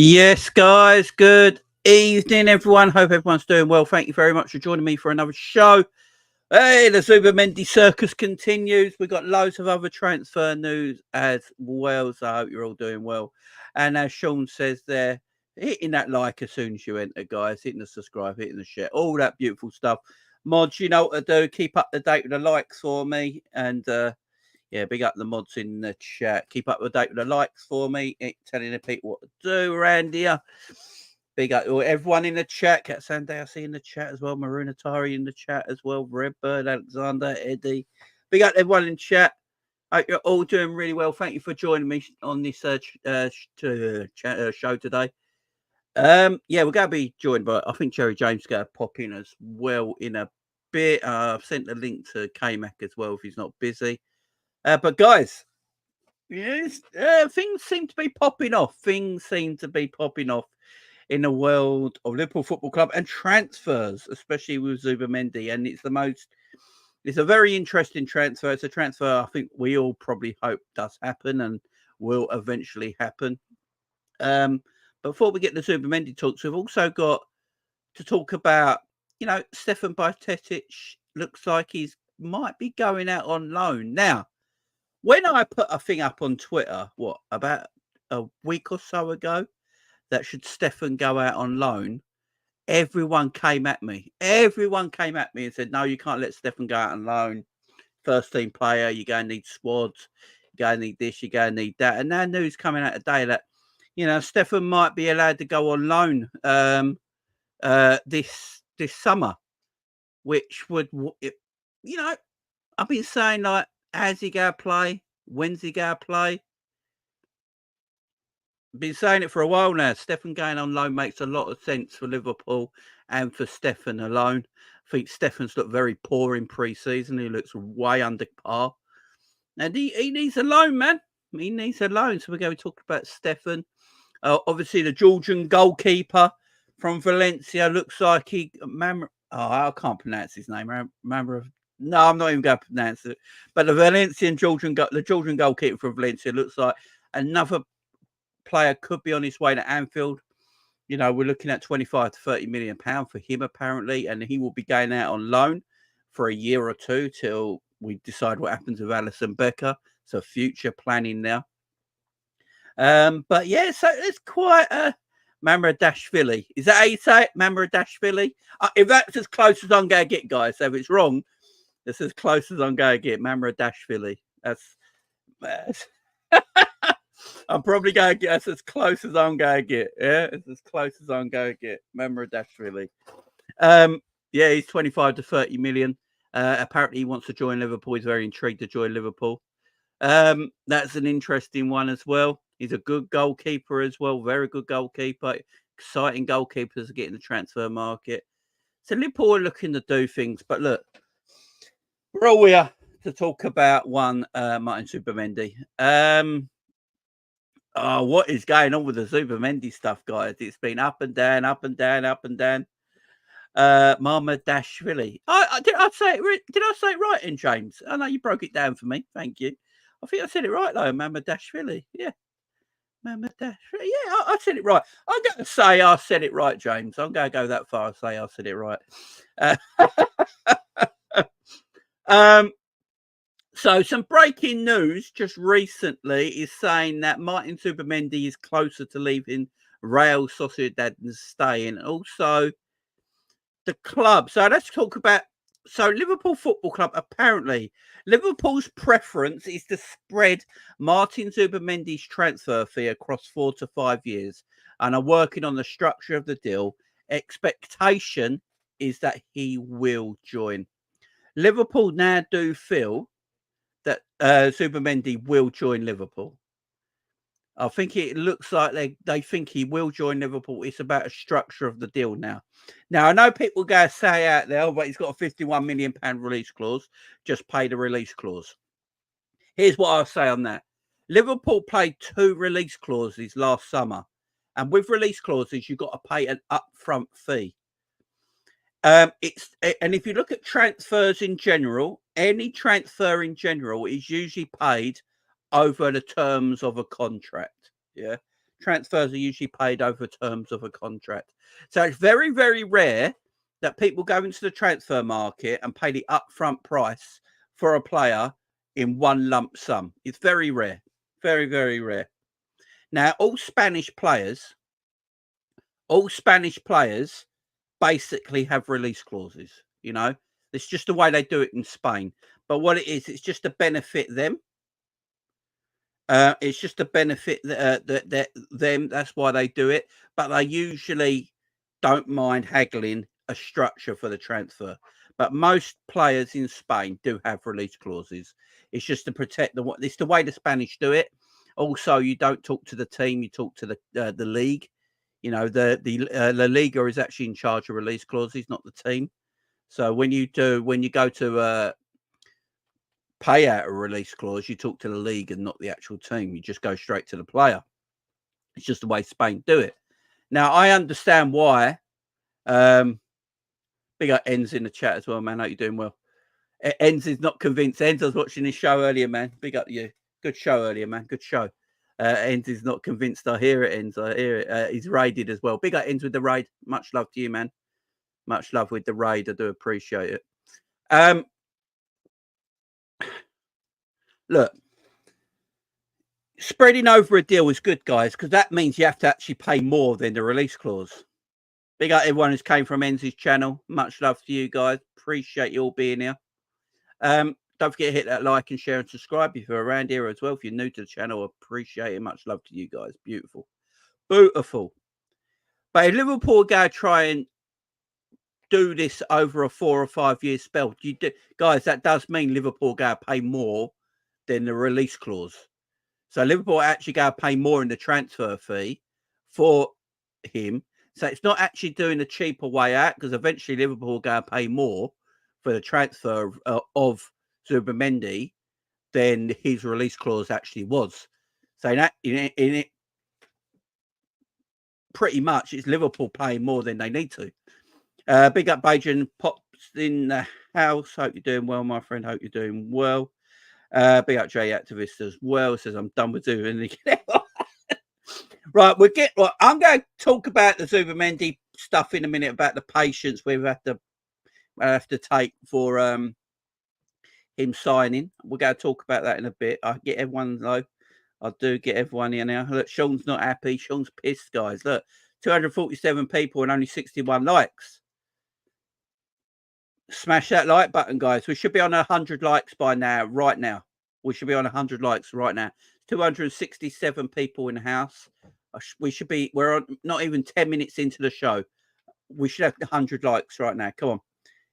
Yes, guys. Good evening, everyone. Hope everyone's doing well. Thank you very much for joining me for another show. Hey, the Zubimendi circus continues. We've got loads of other transfer news as well, so I hope you're all doing well. And as Sean says there, hitting that like as soon as you enter, guys, hitting the subscribe, hitting the share, all that beautiful stuff. Mods, you know what to do. Keep up to date with the likes for me. And yeah, big up the mods in the chat. Keep up to date with the likes for me, telling the people what to do around here. Big up everyone in the chat. Cat Sunday, I see in the chat as well. Maroon Atari in the chat as well. Redbird, Alexander, Eddie. Big up everyone in chat. Hope you're all doing really well. Thank you for joining me on this show today. Yeah, we're going to be joined by, I think Jerry James is going to pop in as well in a bit. I've sent the link to K-Mac as well if he's not busy. But guys, yes, things seem to be popping off. Things seem to be popping off in the world of Liverpool Football Club and transfers, especially with Zubimendi. And it's a very interesting transfer. It's a transfer I think we all probably hope does happen and will eventually happen. Before we get the Zubimendi talks, we've also got to talk about, Stefan Bajcetic looks like he's might be going out on loan. Now, when I put a thing up on Twitter, about a week or so ago, that should Stefan go out on loan, everyone came at me. Everyone came at me and said, no, you can't let Stefan go out on loan. First team player, you're going to need squads. You're going to need this, you're going to need that. And now news coming out today that, Stefan might be allowed to go on loan this summer, which would, I've been saying, like, how's he going to play? When's he going to play? Been saying it for a while now. Stefan going on loan makes a lot of sense for Liverpool and for Stefan alone. I think Stefan's looked very poor in pre-season. He looks way under par. And he needs a loan, man. He needs a loan. So we're going to talk about Stefan. Obviously, the Georgian goalkeeper from Valencia looks like I can't pronounce his name. No, I'm not even going to pronounce it. But the Georgian goalkeeper from Valencia looks like another player could be on his way to Anfield. We're looking at 25 to 30 million pounds for him apparently, and he will be going out on loan for a year or two till we decide what happens with Alisson Becker. So future planning now. But yeah, so it's quite a Mamradashvili. Is that how you say it? Mamradashvili? If that's as close as I'm going to get, guys. So if it's wrong, that's as close as I'm going to get. Mamradashvili. That's I'm probably going to get that's as close as I'm going to get. Yeah, it's as close as I'm going to get. Mamradashvili. Yeah, he's 25 to 30 million. Apparently he wants to join Liverpool. He's very intrigued to join Liverpool. That's an interesting one as well. He's a good goalkeeper as well. Very good goalkeeper. Exciting goalkeepers to get in the transfer market. So Liverpool are looking to do things. But look, we're all here to talk about Martin Zubimendi. What is going on with the Zubimendi stuff, guys? It's been up and down, up and down, up and down. Mamradashvili. Did I say it right in James? I know you broke it down for me. Thank you. I think I said it right though. Mamradashvili. Yeah. Mamradashvili. Yeah, I said it right. I'm going to say I said it right, James. I'm going to go that far and say I said it right. So some breaking news just recently is saying that Martin Zubimendi is closer to leaving Real Sociedad and staying. Also, the club. So let's talk about. So Liverpool Football Club, apparently, Liverpool's preference is to spread Martin Zubimendi's transfer fee across 4 to 5 years and are working on the structure of the deal. Expectation is that he will join. Liverpool now do feel that Zubimendi will join Liverpool. I think it looks like they think he will join Liverpool. It's about a structure of the deal now. Now, I know people go say out there, but he's got a £51 million release clause. Just pay the release clause. Here's what I'll say on that. Liverpool played 2 release clauses last summer. And with release clauses, you've got to pay an upfront fee. And if you look at transfers in general, any transfer in general is usually paid over the terms of a contract. Yeah. transfers are usually paid over terms of a contract. So it's very, very rare that people go into the transfer market and pay the upfront price for a player in one lump sum. It's very rare. Very, very rare. Now, all Spanish players basically have release clauses, you know. It's just the way they do it in Spain. But what it is, it's just to benefit them. It's just to benefit them. That's why they do it. But they usually don't mind haggling a structure for the transfer. But most players in Spain do have release clauses. It's just to protect it's the way the Spanish do it. Also, you don't talk to the team; you talk to the league. You know, the La Liga is actually in charge of release clauses, not the team. So when you go to pay out a release clause, you talk to the league and not the actual team. You just go straight to the player. It's just the way Spain do it. Now, I understand why. Big up Enz in the chat as well, man. Hope you're doing well. Enz is not convinced. Enz, I was watching his show earlier, man. Big up you. Good show earlier, man. Good show. Enz is not convinced. I hear it, Enz. I hear it. He's raided as well. Big up Enz with the raid. Much love to you, man. Much love with the raid. I do appreciate it. Look, spreading over a deal is good, guys, because that means you have to actually pay more than the release clause. Big up everyone who's came from Enz's channel. Much love to you guys. Appreciate you all being here. Don't forget to hit that like and share and subscribe if you're around here as well. If you're new to the channel, appreciate it. Much love to you guys. Beautiful. Beautiful. But if Liverpool go try and do this over a 4 or 5 year spell, guys, that does mean Liverpool go pay more than the release clause. So Liverpool actually go pay more in the transfer fee for him. So it's not actually doing a cheaper way out, because eventually Liverpool go pay more for the transfer of Zubimendi than his release clause actually was. So in it, pretty much it's Liverpool paying more than they need to. Big up Bajan Pops in the house. Hope you're doing well, my friend. Hope you're doing well. Big up J Activist as well. Says I'm done with Zubimendi. Right, I'm going to talk about the Zubimendi stuff in a minute, about the patience we have to take for him signing. We're going to talk about that in a bit. I get everyone though. I do get everyone here now. Look, Sean's not happy. Sean's pissed, guys. Look, 247 people and only 61 likes. Smash that like button, guys. We should be on 100 likes by now, right now. We should be on 100 likes right now. 267 people in the house. We're on not even 10 minutes into the show. We should have 100 likes right now. Come on.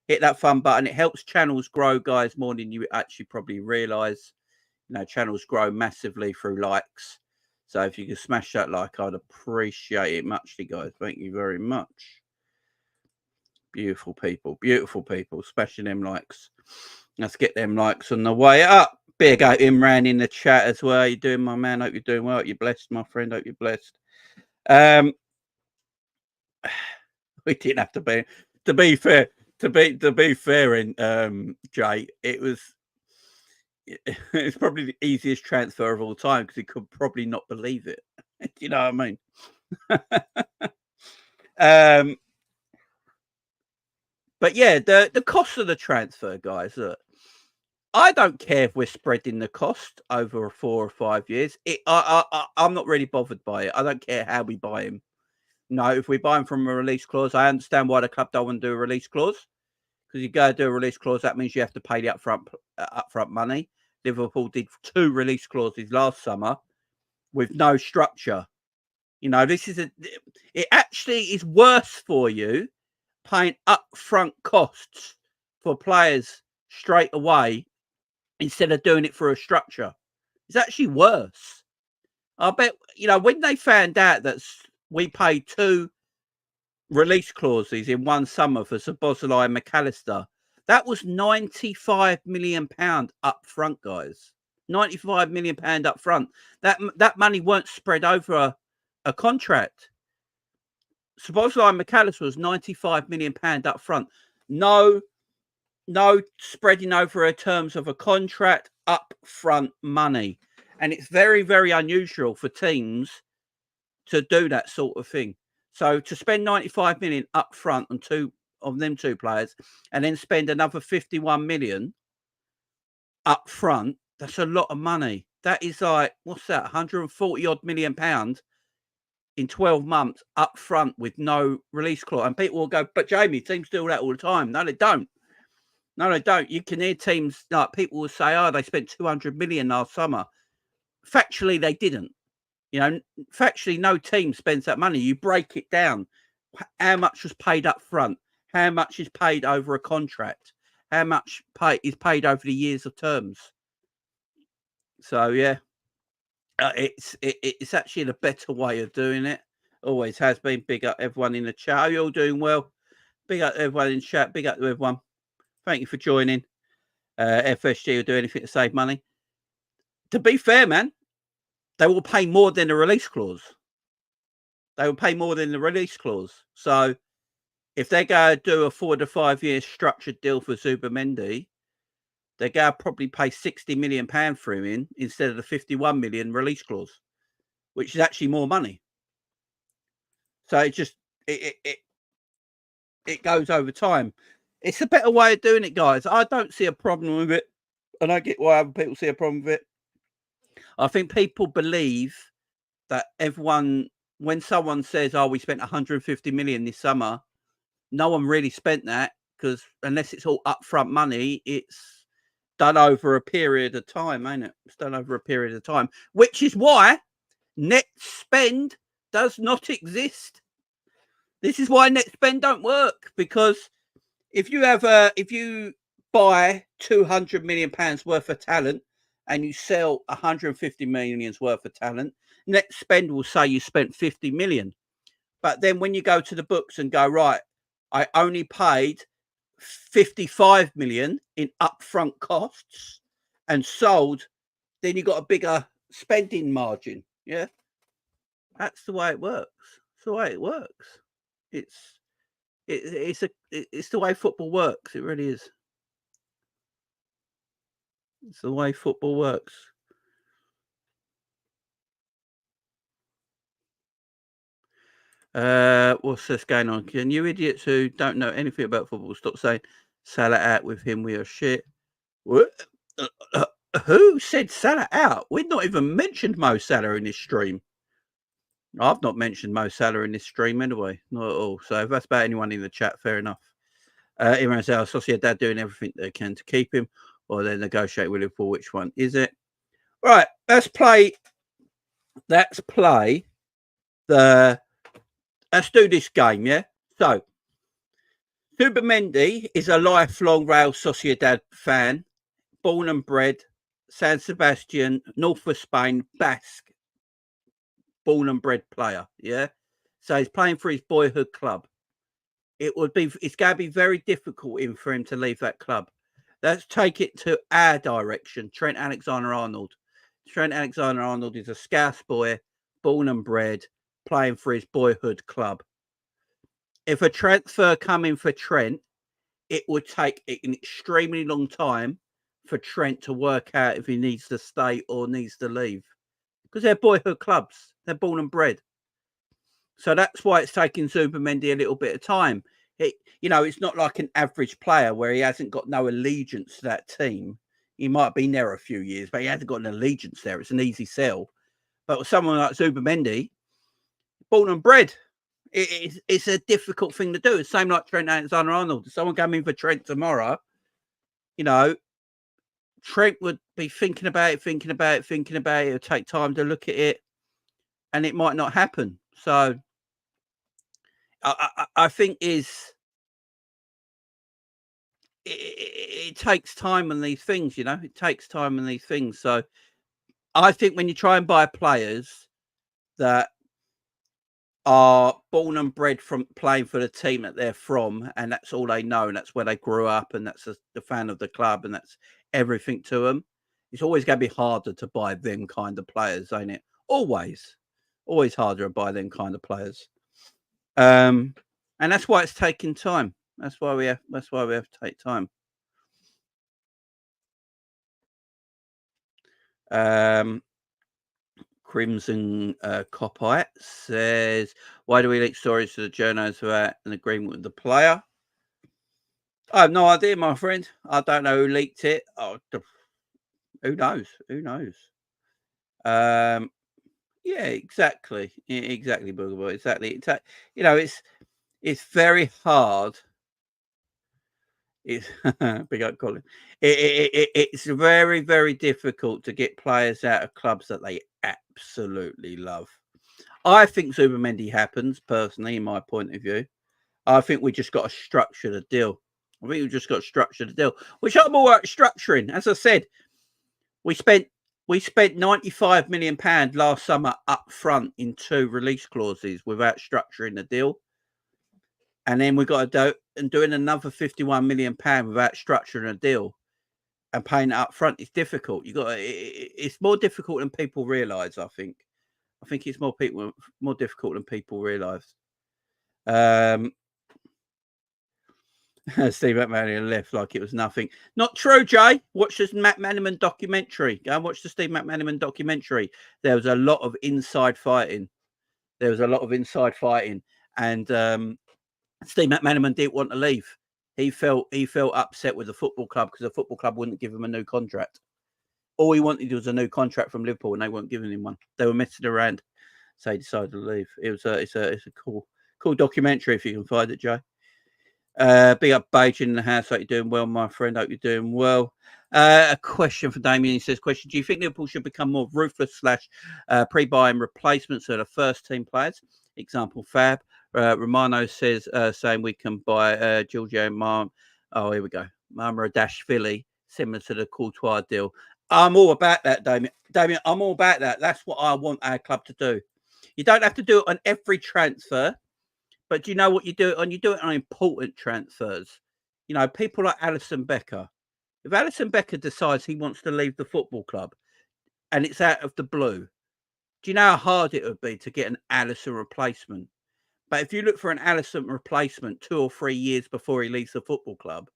Hit that fun button. It helps channels grow, guys, more than you actually probably realize. You know, channels grow massively through likes. So if you can smash that like, I'd appreciate it muchly, guys. Thank you very much. Beautiful people, smashing them likes. Let's get them likes on the way up. Big up Imran in the chat as well. How you doing, my man? Hope you're doing well. Hope you're blessed, my friend. Hope you're blessed. We didn't have to be. To be fair, and Jay, it's probably the easiest transfer of all time, because he could probably not believe it. You know what I mean? But yeah, the cost of the transfer, guys. Look, I don't care if we're spreading the cost over 4 or 5 years. I'm not really bothered by it. I don't care how we buy him. No, if we buy him from a release clause, I understand why the club don't want to do a release clause, because you go to do a release clause, that means you have to pay the upfront money. Liverpool did 2 release clauses last summer with no structure. You know, it actually is worse for you paying upfront costs for players straight away instead of doing it for a structure. It's actually worse. I bet, you know, when they found out that we paid 2 release clauses in one summer for Szoboszlai and McAllister, that was £95 million up front, guys. £95 million up front. That money weren't spread over a contract. Szoboszlai and McAllister was £95 million up front. No spreading over in terms of a contract, upfront money. And it's very, very unusual for teams to do that sort of thing. So to spend 95 million up front on two players, and then spend another 51 million up front, that's a lot of money. That is like, what's that, 140 odd million pounds in 12 months up front with no release clause. And people will go, but Jamie, teams do that all the time. No, they don't. No, they don't. You can hear teams, like people will say, oh, they spent 200 million last summer. Factually, they didn't. You know, factually, no team spends that money. You break it down. How much was paid up front? How much is paid over a contract? How much is paid over the years of terms? So, yeah, it's actually the better way of doing it. Always has been. Big up everyone in the chat. Are you all doing well? Big up everyone in the chat. Big up to everyone. Thank you for joining. FSG will do anything to save money. To be fair, man, they will pay more than the release clause. They will pay more than the release clause. So if they go do a 4 to 5 year structured deal for Zubimendi, they're going to probably pay £60 million for him instead of the 51 million release clause, which is actually more money. So it just it goes over time. It's a better way of doing it, guys. I don't see a problem with it. And I get why other people see a problem with it. I think people believe that everyone, when someone says, oh, we spent 150 million this summer, no one really spent that, because unless it's all upfront money, it's done over a period of time, ain't it? It's done over a period of time, which is why net spend does not exist. This is why net spend don't work, because if you buy 200 million pounds worth of talent and you sell 150 million's worth of talent, net spend will say you spent 50 million. But then when you go to the books and go, right, I only paid 55 million in upfront costs and sold, then you got a bigger spending margin. Yeah. That's the way it works. It's the way it works. It's the way football works. It really is. It's the way football works. What's this going on? Can you idiots who don't know anything about football stop saying Salah out with him? We are shit. What? Who said Salah out? We've not even mentioned Mo Salah in this stream. I've not mentioned Mo Salah in this stream anyway. Not at all. So if that's about anyone in the chat, fair enough. Imran says, Sociedad doing everything they can to keep him, or they negotiate with Liverpool. Which one is it? Right, let's play let's do this game, yeah? So, Zubimendi is a lifelong Real Sociedad fan, born and bred, San Sebastian, north of Spain, Basque, born and bred player, yeah? So he's playing for his boyhood club. It's going to be very difficult for him to leave that club. Let's take it to our direction, Trent Alexander-Arnold. Trent Alexander-Arnold is a Scouse boy, born and bred, playing for his boyhood club. If a transfer coming for Trent, it would take an extremely long time for Trent to work out if he needs to stay or needs to leave, because they're boyhood clubs. They're born and bred. So that's why it's taking Zubimendi a little bit of time. It's not like an average player where he hasn't got no allegiance to that team. He might have been there a few years, but he hasn't got an allegiance there. It's an easy sell. But with someone like Zubimendi, born and bred, it's a difficult thing to do. It's the same like Trent Alexander-Arnold. If someone came in for Trent tomorrow, Trent would be thinking about it. It would take time to look at it, and it might not happen. So I think it takes time on these things, it takes time on these things. So I think when you try and buy players that are born and bred from playing for the team that they're from, and that's all they know, and that's where they grew up, and that's the fan of the club, and that's everything to them, it's always going to be harder to buy them kind of players, ain't it? Always harder to buy them kind of players. And that's why it's taking time. That's why we have to take time. Crimson Copite says, why do we leak stories to the journos without an agreement with the player? I have no idea, my friend. I don't know who leaked it. Oh, who knows? Who knows? Yeah, exactly. Exactly, Booger. Exactly. You know, it's very hard. It's big up Colin. It's very, very difficult to get players out of clubs that they absolutely love. I think Zubimendi happens, personally, in my point of view. I think we just got to structure the deal. I think we just got to structure the deal, which I'm all right structuring. As I said, we spent £95 million last summer up front in 2 release clauses without structuring the deal. And then we got to doing another £51 million without structuring a deal and paying it up front is difficult. It's more difficult than people realise, I think. I think it's more difficult than people realise. Steve McManaman left like it was nothing. Not true, Jay. Watch this McManaman documentary. Go and watch the Steve McManaman documentary. There was a lot of inside fighting. And Steve McManaman didn't want to leave. He felt upset with the football club because the football club wouldn't give him a new contract. All he wanted was a new contract from Liverpool, and they weren't giving him one. They were messing around, so he decided to leave. It's a cool documentary if you can find it, Jay. Big up Bajcetic in the house. Hope you're doing well, my friend. Hope you're doing well. A question for Damien. He says, question, do you think Liverpool should become more ruthless / pre-buying replacements of the first team players? Example, Fab. Romano says, saying we can buy Giorgio Marm. Oh, here we go. Marmara-Philly, similar to the Courtois deal. I'm all about that, Damien. Damien, I'm all about that. That's what I want our club to do. You don't have to do it on every transfer. But do you know what you do it on? You do it on important transfers. You know, people like Alisson Becker. If Alisson Becker decides he wants to leave the football club and it's out of the blue, do you know how hard it would be to get an Alisson replacement? But if you look for an Alisson replacement 2 or 3 years before he leaves the football club,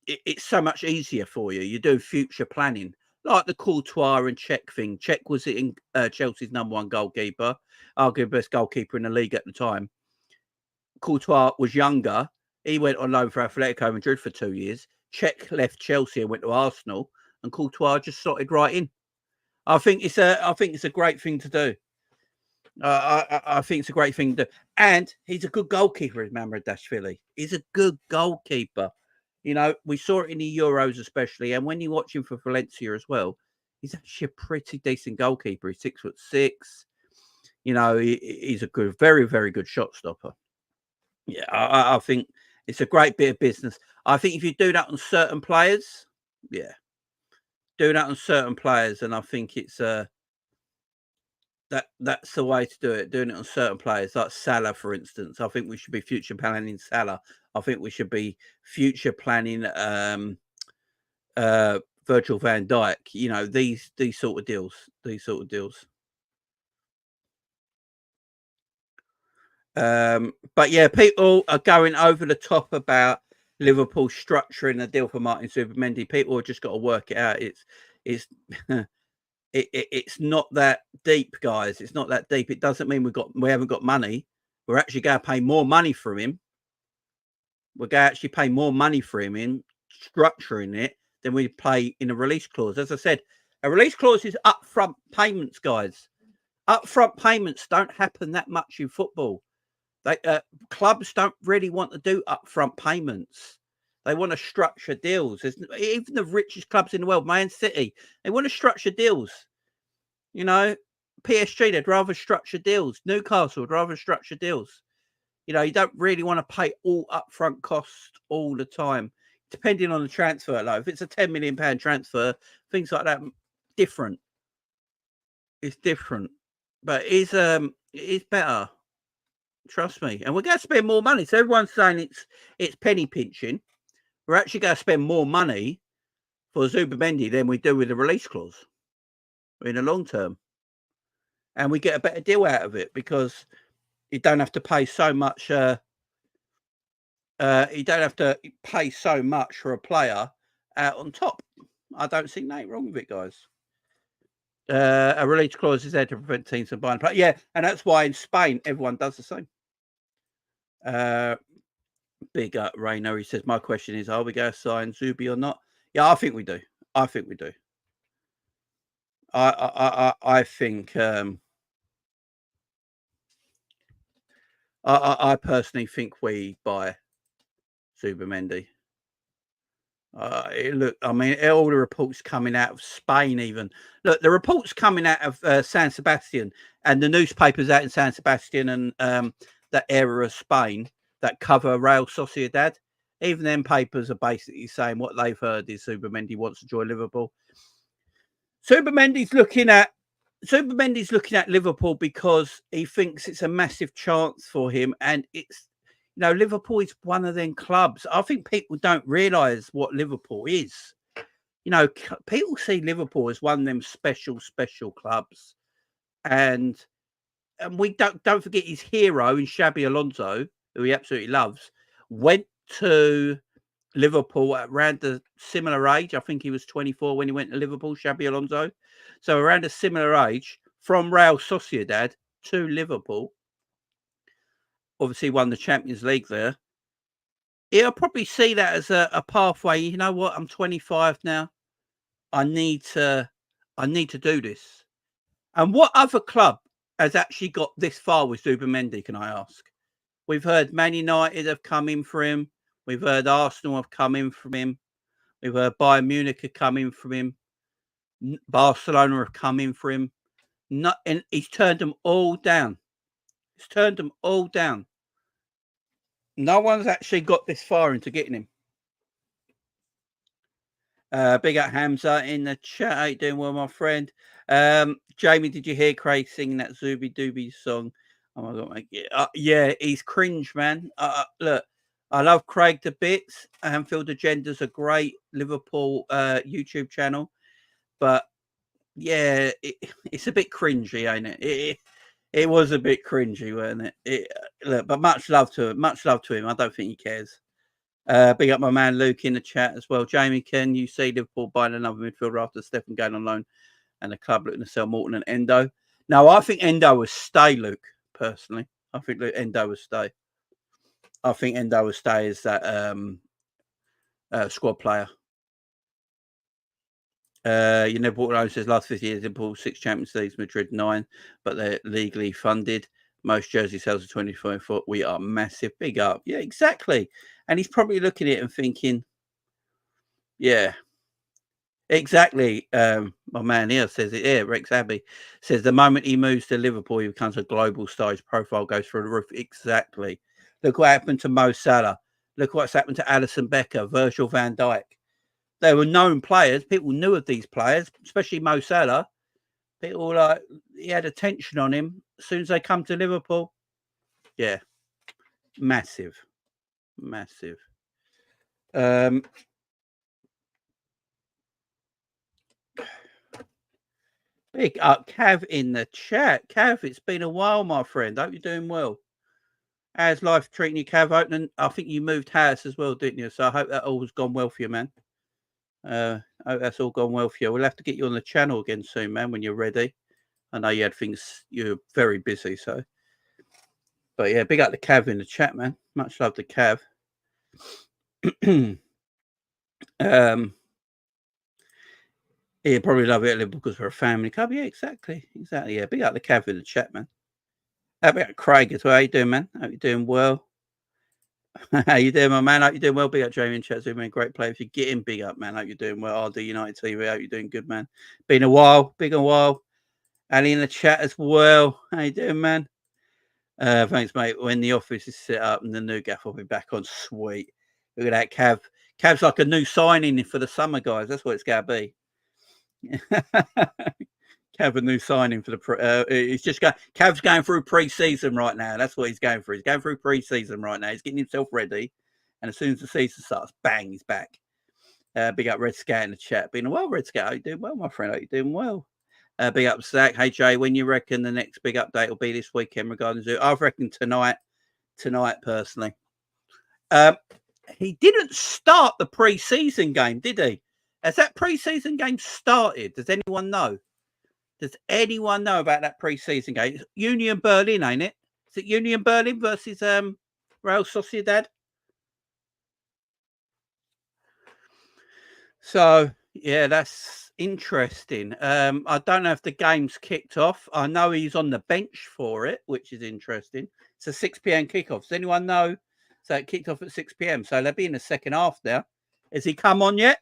it's so much easier for you. You do future planning, like the Courtois and Cech thing. Cech was in Chelsea's #1 goalkeeper, arguably best goalkeeper in the league at the time. Courtois was younger. He went on loan for Atletico Madrid for 2 years. Cech left Chelsea and went to Arsenal, and Courtois just slotted right in. I think it's a great thing to do. I think it's a great thing to do, and he's a good goalkeeper. Is Marmara-Philly? He's a good goalkeeper. You know, we saw it in the Euros especially, and when you watch him for Valencia as well, he's actually a pretty decent goalkeeper. He's 6'6". You know, he's a good, very, very good shot stopper. Yeah, I think it's a great bit of business. I think if you do that on certain players, yeah, do that on certain players, and I think it's that's the way to do it. Doing it on certain players, like Salah, for instance. I think we should be future planning Salah. I think we should be future planning Virgil van Dijk. You know, these sort of deals. These sort of deals. But yeah, people are going over the top about Liverpool structuring a deal for Martin Zubimendi. People have just got to work it out. It's it's not that deep, guys. It's not that deep. It doesn't mean we haven't got money. We're actually going to pay more money for him. We're going to actually pay more money for him in structuring it than we pay in a release clause. As I said, a release clause is upfront payments, guys. Upfront payments don't happen that much in football. Clubs don't really want to do upfront payments. They want to structure deals. Even the richest clubs in the world, Man City, they want to structure deals. You know, PSG, they'd rather structure deals. Newcastle would rather structure deals. You know, you don't really want to pay all upfront costs all the time, depending on the transfer. Like if it's a £10 million transfer, things like that, different. It's different, but it is better. Trust me. And we're going to spend more money. So everyone's saying it's penny pinching. We're actually going to spend more money for Zubimendi than we do with the release clause in the long term. And we get a better deal out of it because you don't have to pay so much. You don't have to pay so much for a player out on top. I don't see nothing wrong with it, guys. A release clause is there to prevent teams from buying. Yeah, and that's why in Spain everyone does the same. Big up Rainer. He says, my question is, are we going to sign Zubi or not? Yeah, I think we do. I think we do. I think I personally think we buy Zubimendi. Look, I mean, all the reports coming out of Spain, even look, the reports coming out of San Sebastian and the newspapers out in San Sebastian and that area of Spain that cover Real Sociedad. Even them papers are basically saying what they've heard is Zubimendi wants to join Liverpool. Zubimendi's looking at Liverpool because he thinks it's a massive chance for him, and it's, you know, Liverpool is one of them clubs. I think people don't realise what Liverpool is. You know, people see Liverpool as one of them special clubs, and we don't forget his hero in Xabi Alonso, who he absolutely loves, went to Liverpool at around a similar age. I think he was 24 when he went to Liverpool, Xabi Alonso. So around a similar age, from Real Sociedad to Liverpool. Obviously won the Champions League there. He'll probably see that as a pathway. You know what? I'm 25 now. I need to do this. And what other club has actually got this far with Zubimendi, can I ask? We've heard Man United have come in for him. We've heard Arsenal have come in from him. We've heard Bayern Munich have come in from him. Barcelona have come in for him. And he's turned them all down. No one's actually got this far into getting him. Big up Hamza in the chat. How you doing? Well, my friend. Jamie, did you hear Craig singing that Zubi Dooby song? Oh my god, mate. Yeah, he's cringe, man. Look, I love Craig to bits. Anfield Agenda's a great Liverpool YouTube channel, but yeah, it's a bit cringy, ain't it? It was a bit cringy, wasn't it? Look, but much love to him. I don't think he cares. Big up my man Luke in the chat as well. Jamie, can you see Liverpool buying another midfielder after Stefan going on loan and the club looking to sell Morton and Endo? No, I think Endo will stay, Luke, personally. I think Endo will stay. I think Endo will stay as that squad player. Liverpool says last 50 years, Liverpool 6 Champions Leagues, Madrid 9, but they're legally funded. Most jersey sales are 24 foot. We are massive. Big up. Yeah, exactly. And he's probably looking at it and thinking, yeah, exactly. My man here says it here. Rex Abbey says the moment he moves to Liverpool, he becomes a global star. His profile goes through the roof. Exactly. Look what happened to Mo Salah. Look what's happened to Alisson Becker, Virgil van Dijk. They were known players. People knew of these players, especially Mo Salah. People he had attention on him as soon as they come to Liverpool. Yeah, massive. Big up Cav in the chat. Cav, it's been a while, my friend. Hope you're doing well. How's life treating you, Cav? I think you moved house as well, didn't you? So I hope that all has gone well for you, man. I hope that's all gone well for you. We'll have to get you on the channel again soon, man, when you're ready. I know you had things, you're very busy, so. But yeah, big up the Cav in the chat, man. Much love to Cav. He'd probably love it a little because we're a family club. Yeah, exactly. Yeah, big up the Cav in the chat, man. How about Craig as well? How you doing, man? Hope you're doing well. How you doing, my man? Hope you're doing well. Big up Jamie in chat. Been a great player. If you get him, big up, man. Hope you're doing well. RD United TV. Hope you're doing good, man. Been a while. Ali in the chat as well. How you doing, man? Thanks, mate. When the office is set up and the new gaff will be back on, sweet. Look at that, Cav. Cav's like a new signing for the summer, guys. That's what it's going to be. Cav, a new signing for the. He's just going. Cav's going through pre-season right now. That's what he's going through. He's going through pre-season right now. He's getting himself ready, and as soon as the season starts, bang, he's back. Big up Red Scout in the chat. Been a while, Red Scout. How you doing well, my friend? How you doing well? Big up Zach. Hey Jay, when you reckon the next big update will be this weekend regarding Zoo? I reckon tonight personally. He didn't start the pre-season game, did he? Has that pre-season game started? Does anyone know? Does anyone know about that pre-season game? It's Union Berlin, ain't it? Is it Union Berlin versus Real Sociedad? So yeah, that's interesting. I don't know if the game's kicked off. I know he's on the bench for it, which is interesting. It's a 6 p.m. kickoff. Does anyone know? So it kicked off at 6 p.m. So they'll be in the second half now. Has he come on yet?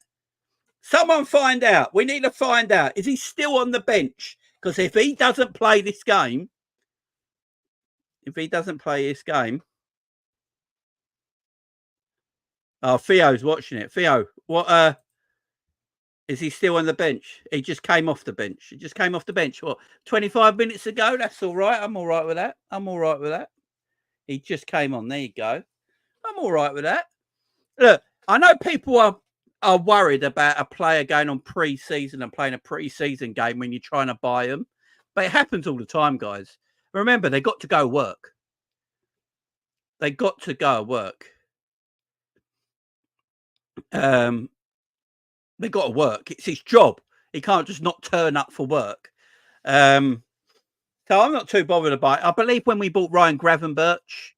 Someone find out. We need to find out. Is he still on the bench? Because if he doesn't play this game, oh, Theo's watching it. Theo, what is he still on the bench? He just came off the bench. What, 25 minutes ago? That's all right. I'm all right with that. He just came on. There you go. I'm all right with that. Look, I know people are worried about a player going on pre-season and playing a pre-season game when you're trying to buy them. But it happens all the time, guys. Remember, they got to go work. They got to work. It's his job. He can't just not turn up for work. So I'm not too bothered about it. I believe when we bought Ryan Gravenberch,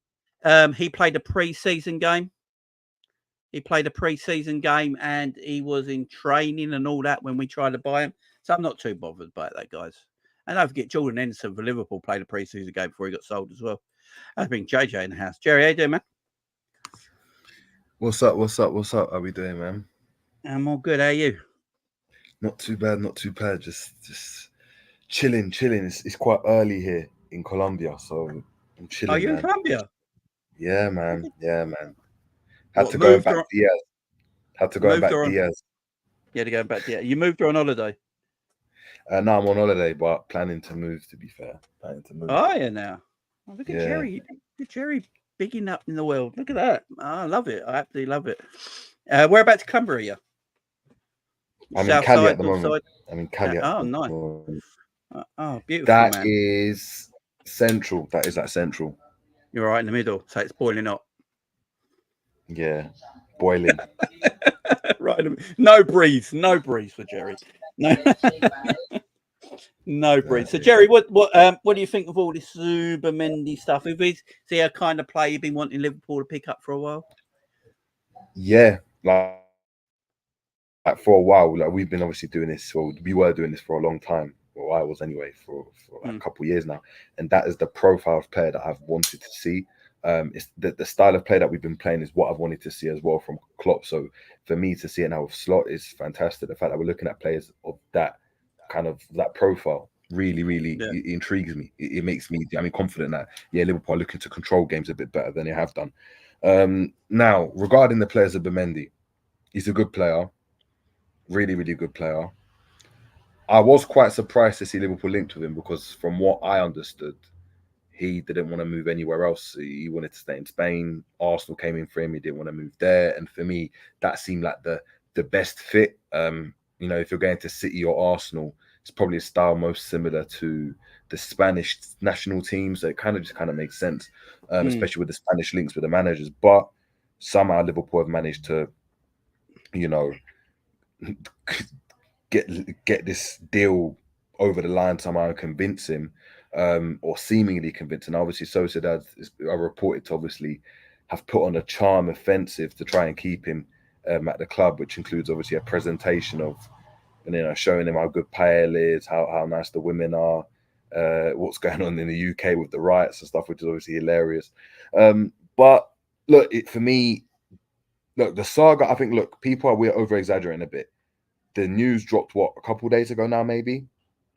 he played a pre-season game. And he was in training and all that when we tried to buy him. So I'm not too bothered about that, guys. And don't forget, Jordan Henderson for Liverpool played a pre-season game before he got sold as well. That's been JJ in the house. Jerry, how you doing, man? What's up? How we doing, man? I'm all good. How are you? Not too bad. Just chilling. It's quite early here in Colombia, so I'm chilling. Are you in Colombia? Yeah, man. Had to go back Diaz. You had to go back Diaz. You moved or on holiday? No, I'm on holiday, but planning to move, to be fair. Oh, yeah, now. Oh, look at Jerry. Look at Jerry bigging up in the world. Look at that. Oh, I love it. I absolutely love it. Whereabouts Colombia are you? I'm in Cali at the moment. Oh, nice. Oh, beautiful, That man. is central. That is central. You're right in the middle, so it's boiling hot. Yeah, boiling. Right. No breeze for Jerry. No. No breeze. So Jerry, what do you think of all this Zubimendi stuff? Is he a kind of player you've been wanting Liverpool to pick up for a while? Yeah, like for a while. Like we've been obviously doing this, or we were doing this for a long time. Well, I was anyway for like a couple of years now, and that is the profile of player that I've wanted to see. It's the style of play that we've been playing is what I've wanted to see as well from Klopp. So for me to see it now with Slot is fantastic. The fact that we're looking at players of that kind of that profile really it intrigues me. It makes me confident that Liverpool are looking to control games a bit better than they have done. Now regarding the players of Zubimendi, he's a good player, really good player. I was quite surprised to see Liverpool linked with him because from what I understood, he didn't want to move anywhere else. He wanted to stay in Spain. Arsenal came in for him. He didn't want to move there. And for me, that seemed like the best fit. If you're going to City or Arsenal, it's probably a style most similar to the Spanish national team. So it kind of makes sense, especially with the Spanish links with the managers. But somehow Liverpool have managed to, get this deal over the line somehow and convince him, or seemingly convince him. Obviously, Sociedad are reported to obviously have put on a charm offensive to try and keep him at the club, which includes obviously a presentation of, showing him how good Pale is, how nice the women are, what's going on in the UK with the riots and stuff, which is obviously hilarious. But look, for me, the saga. I think we're over exaggerating a bit. The news dropped a couple of days ago now, maybe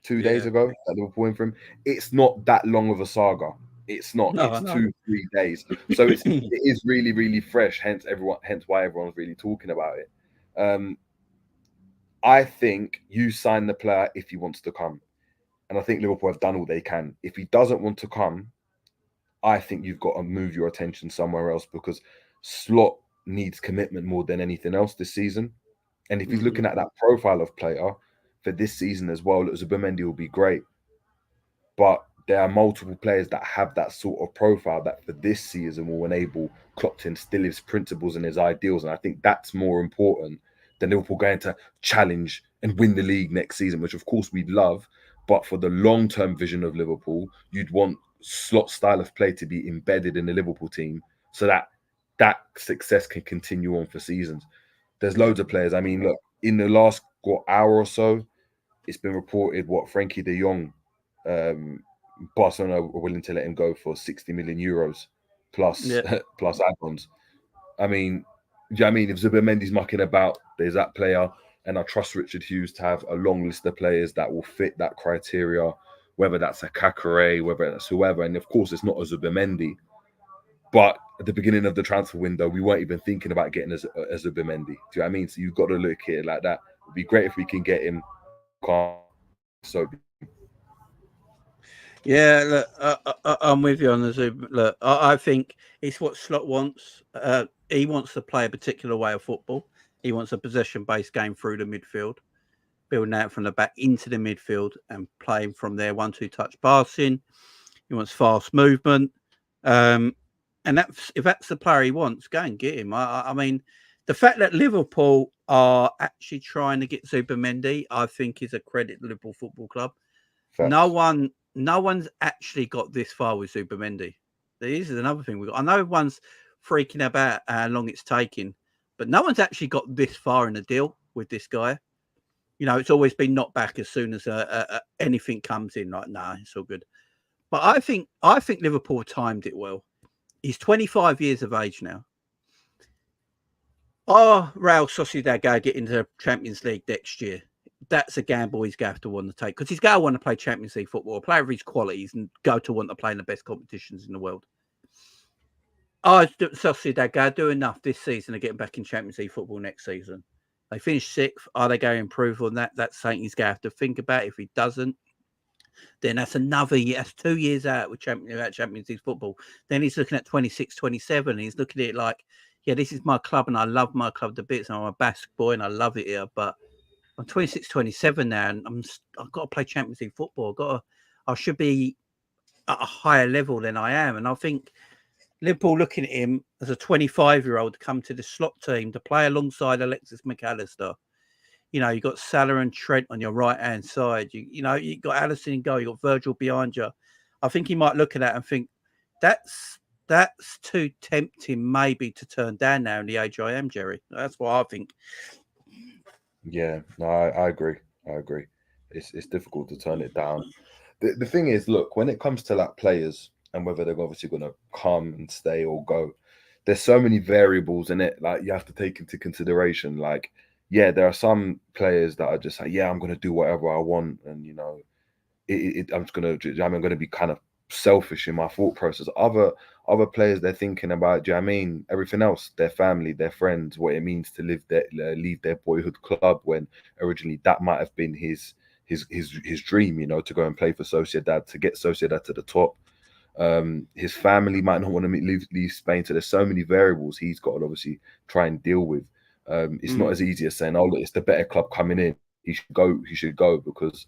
2 days ago that Liverpool went for him. It's not that long of a saga. It's not. No, it's 2-3 days. So it is really fresh. Hence why everyone's really talking about it. I think you sign the player if he wants to come, and I think Liverpool have done all they can. If he doesn't want to come, I think you've got to move your attention somewhere else because Slot needs commitment more than anything else this season. And if he's looking at that profile of player for this season as well, Zubimendi will be great. But there are multiple players that have that sort of profile that for this season will enable Klopp to instill his principles and his ideals. And I think that's more important than Liverpool going to challenge and win the league next season, which of course we'd love. But for the long-term vision of Liverpool, you'd want Slot's style of play to be embedded in the Liverpool team so that that success can continue on for seasons. There's loads of players. I mean, look, in the last hour or so, it's been reported what Frankie de Jong, Barcelona are willing to let him go for 60 million euros plus Yeah. plus add-ons. I mean, do you know what I mean? If Zubimendi's mucking about, there's that player, and I trust Richard Hughes to have a long list of players that will fit that criteria, whether that's a Kakare, whether that's whoever. And of course, it's not a Zubimendi. But at the beginning of the transfer window, we weren't even thinking about getting a Zubimendi. Do you know what I mean? So you've got to look at it like that. It'd be great if we can get him. So Yeah, look, I'm with you on the Zoom. Look, I think it's what Slot wants. He wants to play a particular way of football. He wants a possession-based game through the midfield, building out from the back into the midfield and playing from there, 1-2 touch passing. He wants fast movement. And if that's the player he wants, go and get him. I mean, the fact that Liverpool are actually trying to get Zubimendi, I think, is a credit to Liverpool Football Club. facts. No one's actually got this far with Zubimendi. This is another thing we got. I know everyone's freaking about how long it's taking, but no one's actually got this far in the deal with this guy. You know, it's always been knocked back as soon as anything comes in. Like, nah, it's all good. But I think Liverpool timed it well. He's 25 years of age now. Real Sociedad go get into Champions League next year? That's a gamble he's going to have to want to take because he's going to want to play Champions League football, a player of his qualities, and go to want to play in the best competitions in the world. Sociedad go do enough this season to get him back in Champions League football next season. They finished 6th. Are they going to improve on that? That's something he's going to have to think about. If he doesn't, then that's another year. That's 2 years out with Champions League football. Then he's looking at 26, 27. He's looking at it like, yeah, this is my club and I love my club to bits. And I'm a Basque boy and I love it here. But I'm 26, 27 now and I've got to play Champions League football. I should be at a higher level than I am. And I think Liverpool looking at him as a 25-year-old to come to the Slot team to play alongside Alexis McAllister. You know, you got Salah and Trent on your right-hand side. You know, you got Alisson in goal. You got Virgil behind you. I think he might look at that and think that's too tempting, maybe, to turn down now in the age I am, Jerry. That's what I think. Yeah, no, I agree. It's difficult to turn it down. The thing is, look, when it comes to like players and whether they're obviously going to come and stay or go, there's so many variables in it. Like you have to take into consideration. Like, yeah, there are some players that are just like, yeah, I'm going to do whatever I want, and you know, I'm going to be kind of selfish in my thought process. Other players, they're thinking about, do you know what I mean, everything else, their family, their friends, what it means to leave their boyhood club when originally that might have been his dream, you know, to go and play for Sociedad, to get Sociedad to the top. His family might not want to leave Spain, so there's so many variables he's got to obviously try and deal with. It's not as easy as saying, oh look, it's the better club coming in, he should go because,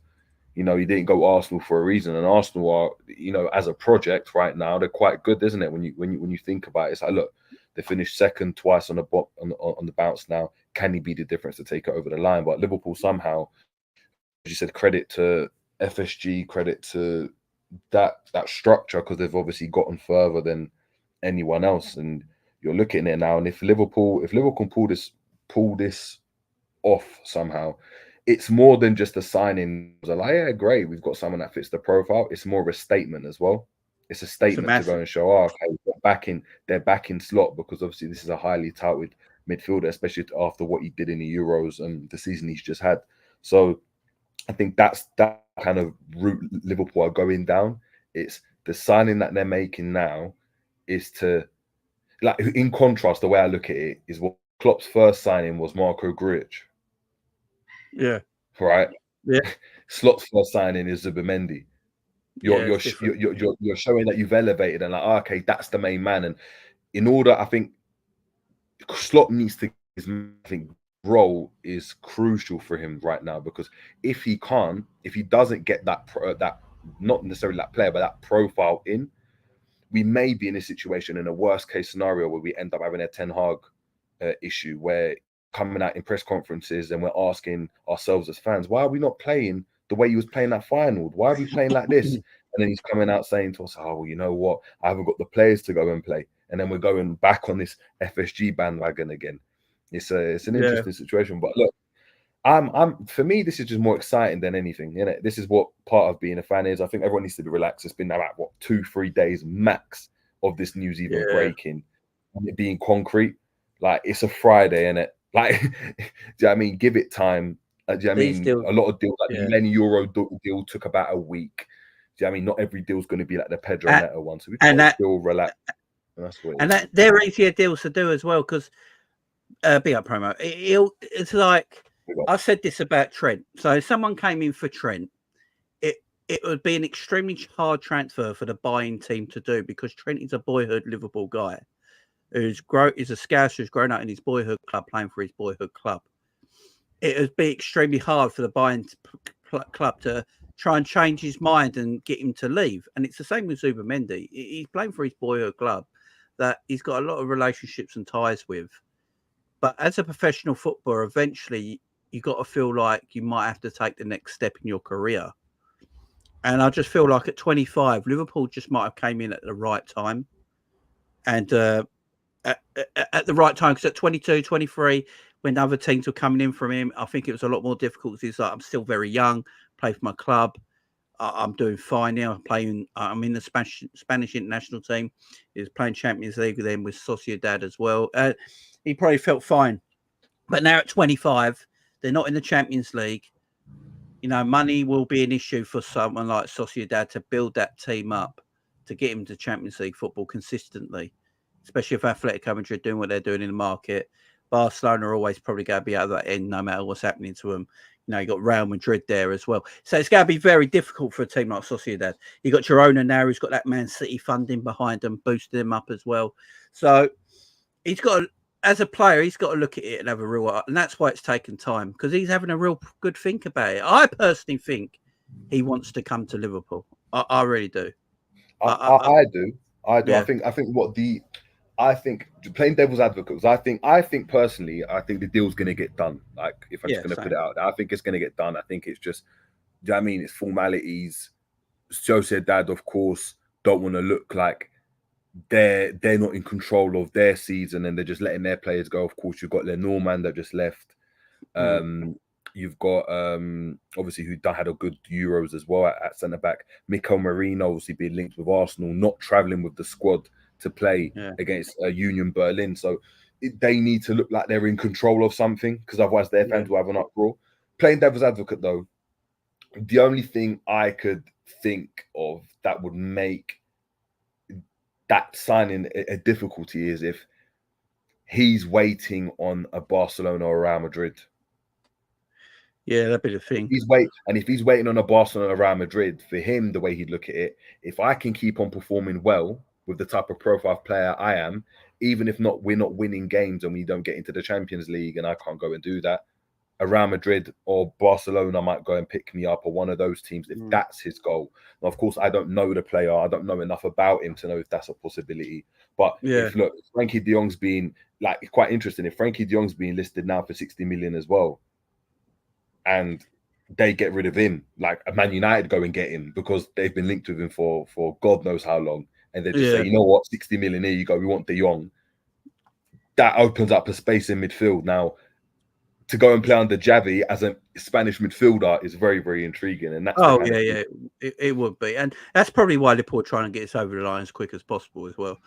you know, he didn't go Arsenal for a reason, and Arsenal are, you know, as a project right now, they're quite good, isn't it? When you think about it, it's like, look, they finished second twice on the bounce now. Can he be the difference to take it over the line? But Liverpool somehow, as you said, credit to FSG, credit to that structure, because they've obviously gotten further than anyone else. And you're looking at it now, and if Liverpool pull this off somehow, it's more than just a signing. Like, yeah, great, we've got someone that fits the profile. It's more of a statement as well. It's a statement to go and show, oh, okay, they're backing Slot, because obviously this is a highly touted midfielder, especially after what he did in the Euros and the season he's just had. So I think that's that kind of route Liverpool are going down. It's the signing that they're making now is to, like, in contrast, the way I look at it is what Klopp's first signing was Marco Grujic. Yeah. Right. Yeah. Slot's first signing is Zubimendi. You're showing that you've elevated and like, oh, okay, that's the main man. And in order, I think Slot needs to. I think role is crucial for him right now, because if he doesn't get that not necessarily that player, but that profile in, we may be in a situation, in a worst case scenario, where we end up having a Ten Hag issue, where coming out in press conferences and we're asking ourselves as fans, why are we not playing the way he was playing that final. Why are we playing like this? And then he's coming out saying to us, oh, well, you know what? I haven't got the players to go and play. And then we're going back on this FSG bandwagon again. It's an interesting situation. But look, for me, this is just more exciting than anything. You know, this is what part of being a fan is. I think everyone needs to be relaxed. It's been about 2-3 days max of this news even breaking, and it being concrete. Like, it's a Friday, innit? Like, do you know what I mean? Give it time. Do you know what I mean? A lot of deals, like the many euro deal took about a week. Do you know what I mean? Not every deal's going to be like the Pedro Neto one. So we can still relax. That's what it is. They're easier deals to do as well, because big up promo. It's like, I've said this about Trent. So if someone came in for Trent, it would be an extremely hard transfer for the buying team to do, because Trent is a boyhood Liverpool guy is a Scouse who's grown up in his boyhood club, playing for his boyhood club. It would be extremely hard for the buying club to try and change his mind and get him to leave. And it's the same with Zubimendi. He's playing for his boyhood club that he's got a lot of relationships and ties with. But as a professional footballer, eventually you got to feel like you might have to take the next step in your career. And I just feel like at 25, Liverpool just might have came in at the right time. And at the right time, because at 22, 23, when other teams were coming in from him, I think it was a lot more difficult. He's like, I'm still very young, play for my club. I'm doing fine now. I'm in the Spanish international team. He's playing Champions League with them, with Sociedad as well. He probably felt fine. But now at 25, they're not in the Champions League. You know, money will be an issue for someone like Sociedad to build that team up to get him to Champions League football consistently, especially if Atletico Madrid doing what they're doing in the market. Barcelona are always probably going to be at that end no matter what's happening to them. You know, you got Real Madrid there as well. So it's going to be very difficult for a team like Sociedad. You got Girona now, who's got that Man City funding behind them, boosting them up as well. So he's got as a player, he's got to look at it and have a real, and that's why it's taken time, because he's having a real good think about it. I personally think he wants to come to Liverpool. I really do. I do. Yeah. I think playing devil's advocate, I think personally, I think the deal's going to get done. Like, if I'm just going to put it out there, I think it's going to get done. I think it's just, do you know what I mean? It's formalities. Sociedad, of course, don't want to look like they're not in control of their season and they're just letting their players go. Of course, you've got Lenormand that just left. You've got obviously who had a good Euros as well at centre back. Mikel Merino obviously being linked with Arsenal, not travelling with the squad to play against Union Berlin. So they need to look like they're in control of something, because otherwise their fans will have an uproar. Playing devil's advocate though, the only thing I could think of that would make that signing a difficulty is if he's waiting on a Barcelona or Real Madrid. Yeah, that'd be the thing. If he's waiting on a Barcelona or Real Madrid, for him, the way he'd look at it, if I can keep on performing well with the type of profile player I am, even if we're not winning games and we don't get into the Champions League and I can't go and do that, a Real Madrid or Barcelona might go and pick me up, or one of those teams, if that's his goal. Now, of course, I don't know the player. I don't know enough about him to know if that's a possibility. But if Frankie de Jong's being, like, it's quite interesting. If Frankie de Jong's being listed now for 60 million as well, and they get rid of him, like a Man United go and get him because they've been linked with him for God knows how long, and they just say, you know what, 60 million, here you go, we want de Jong. That opens up a space in midfield. Now, to go and play under Xavi as a Spanish midfielder is very, very intriguing. And that's it would be. And that's probably why Liverpool are trying to get us over the line as quick as possible as well,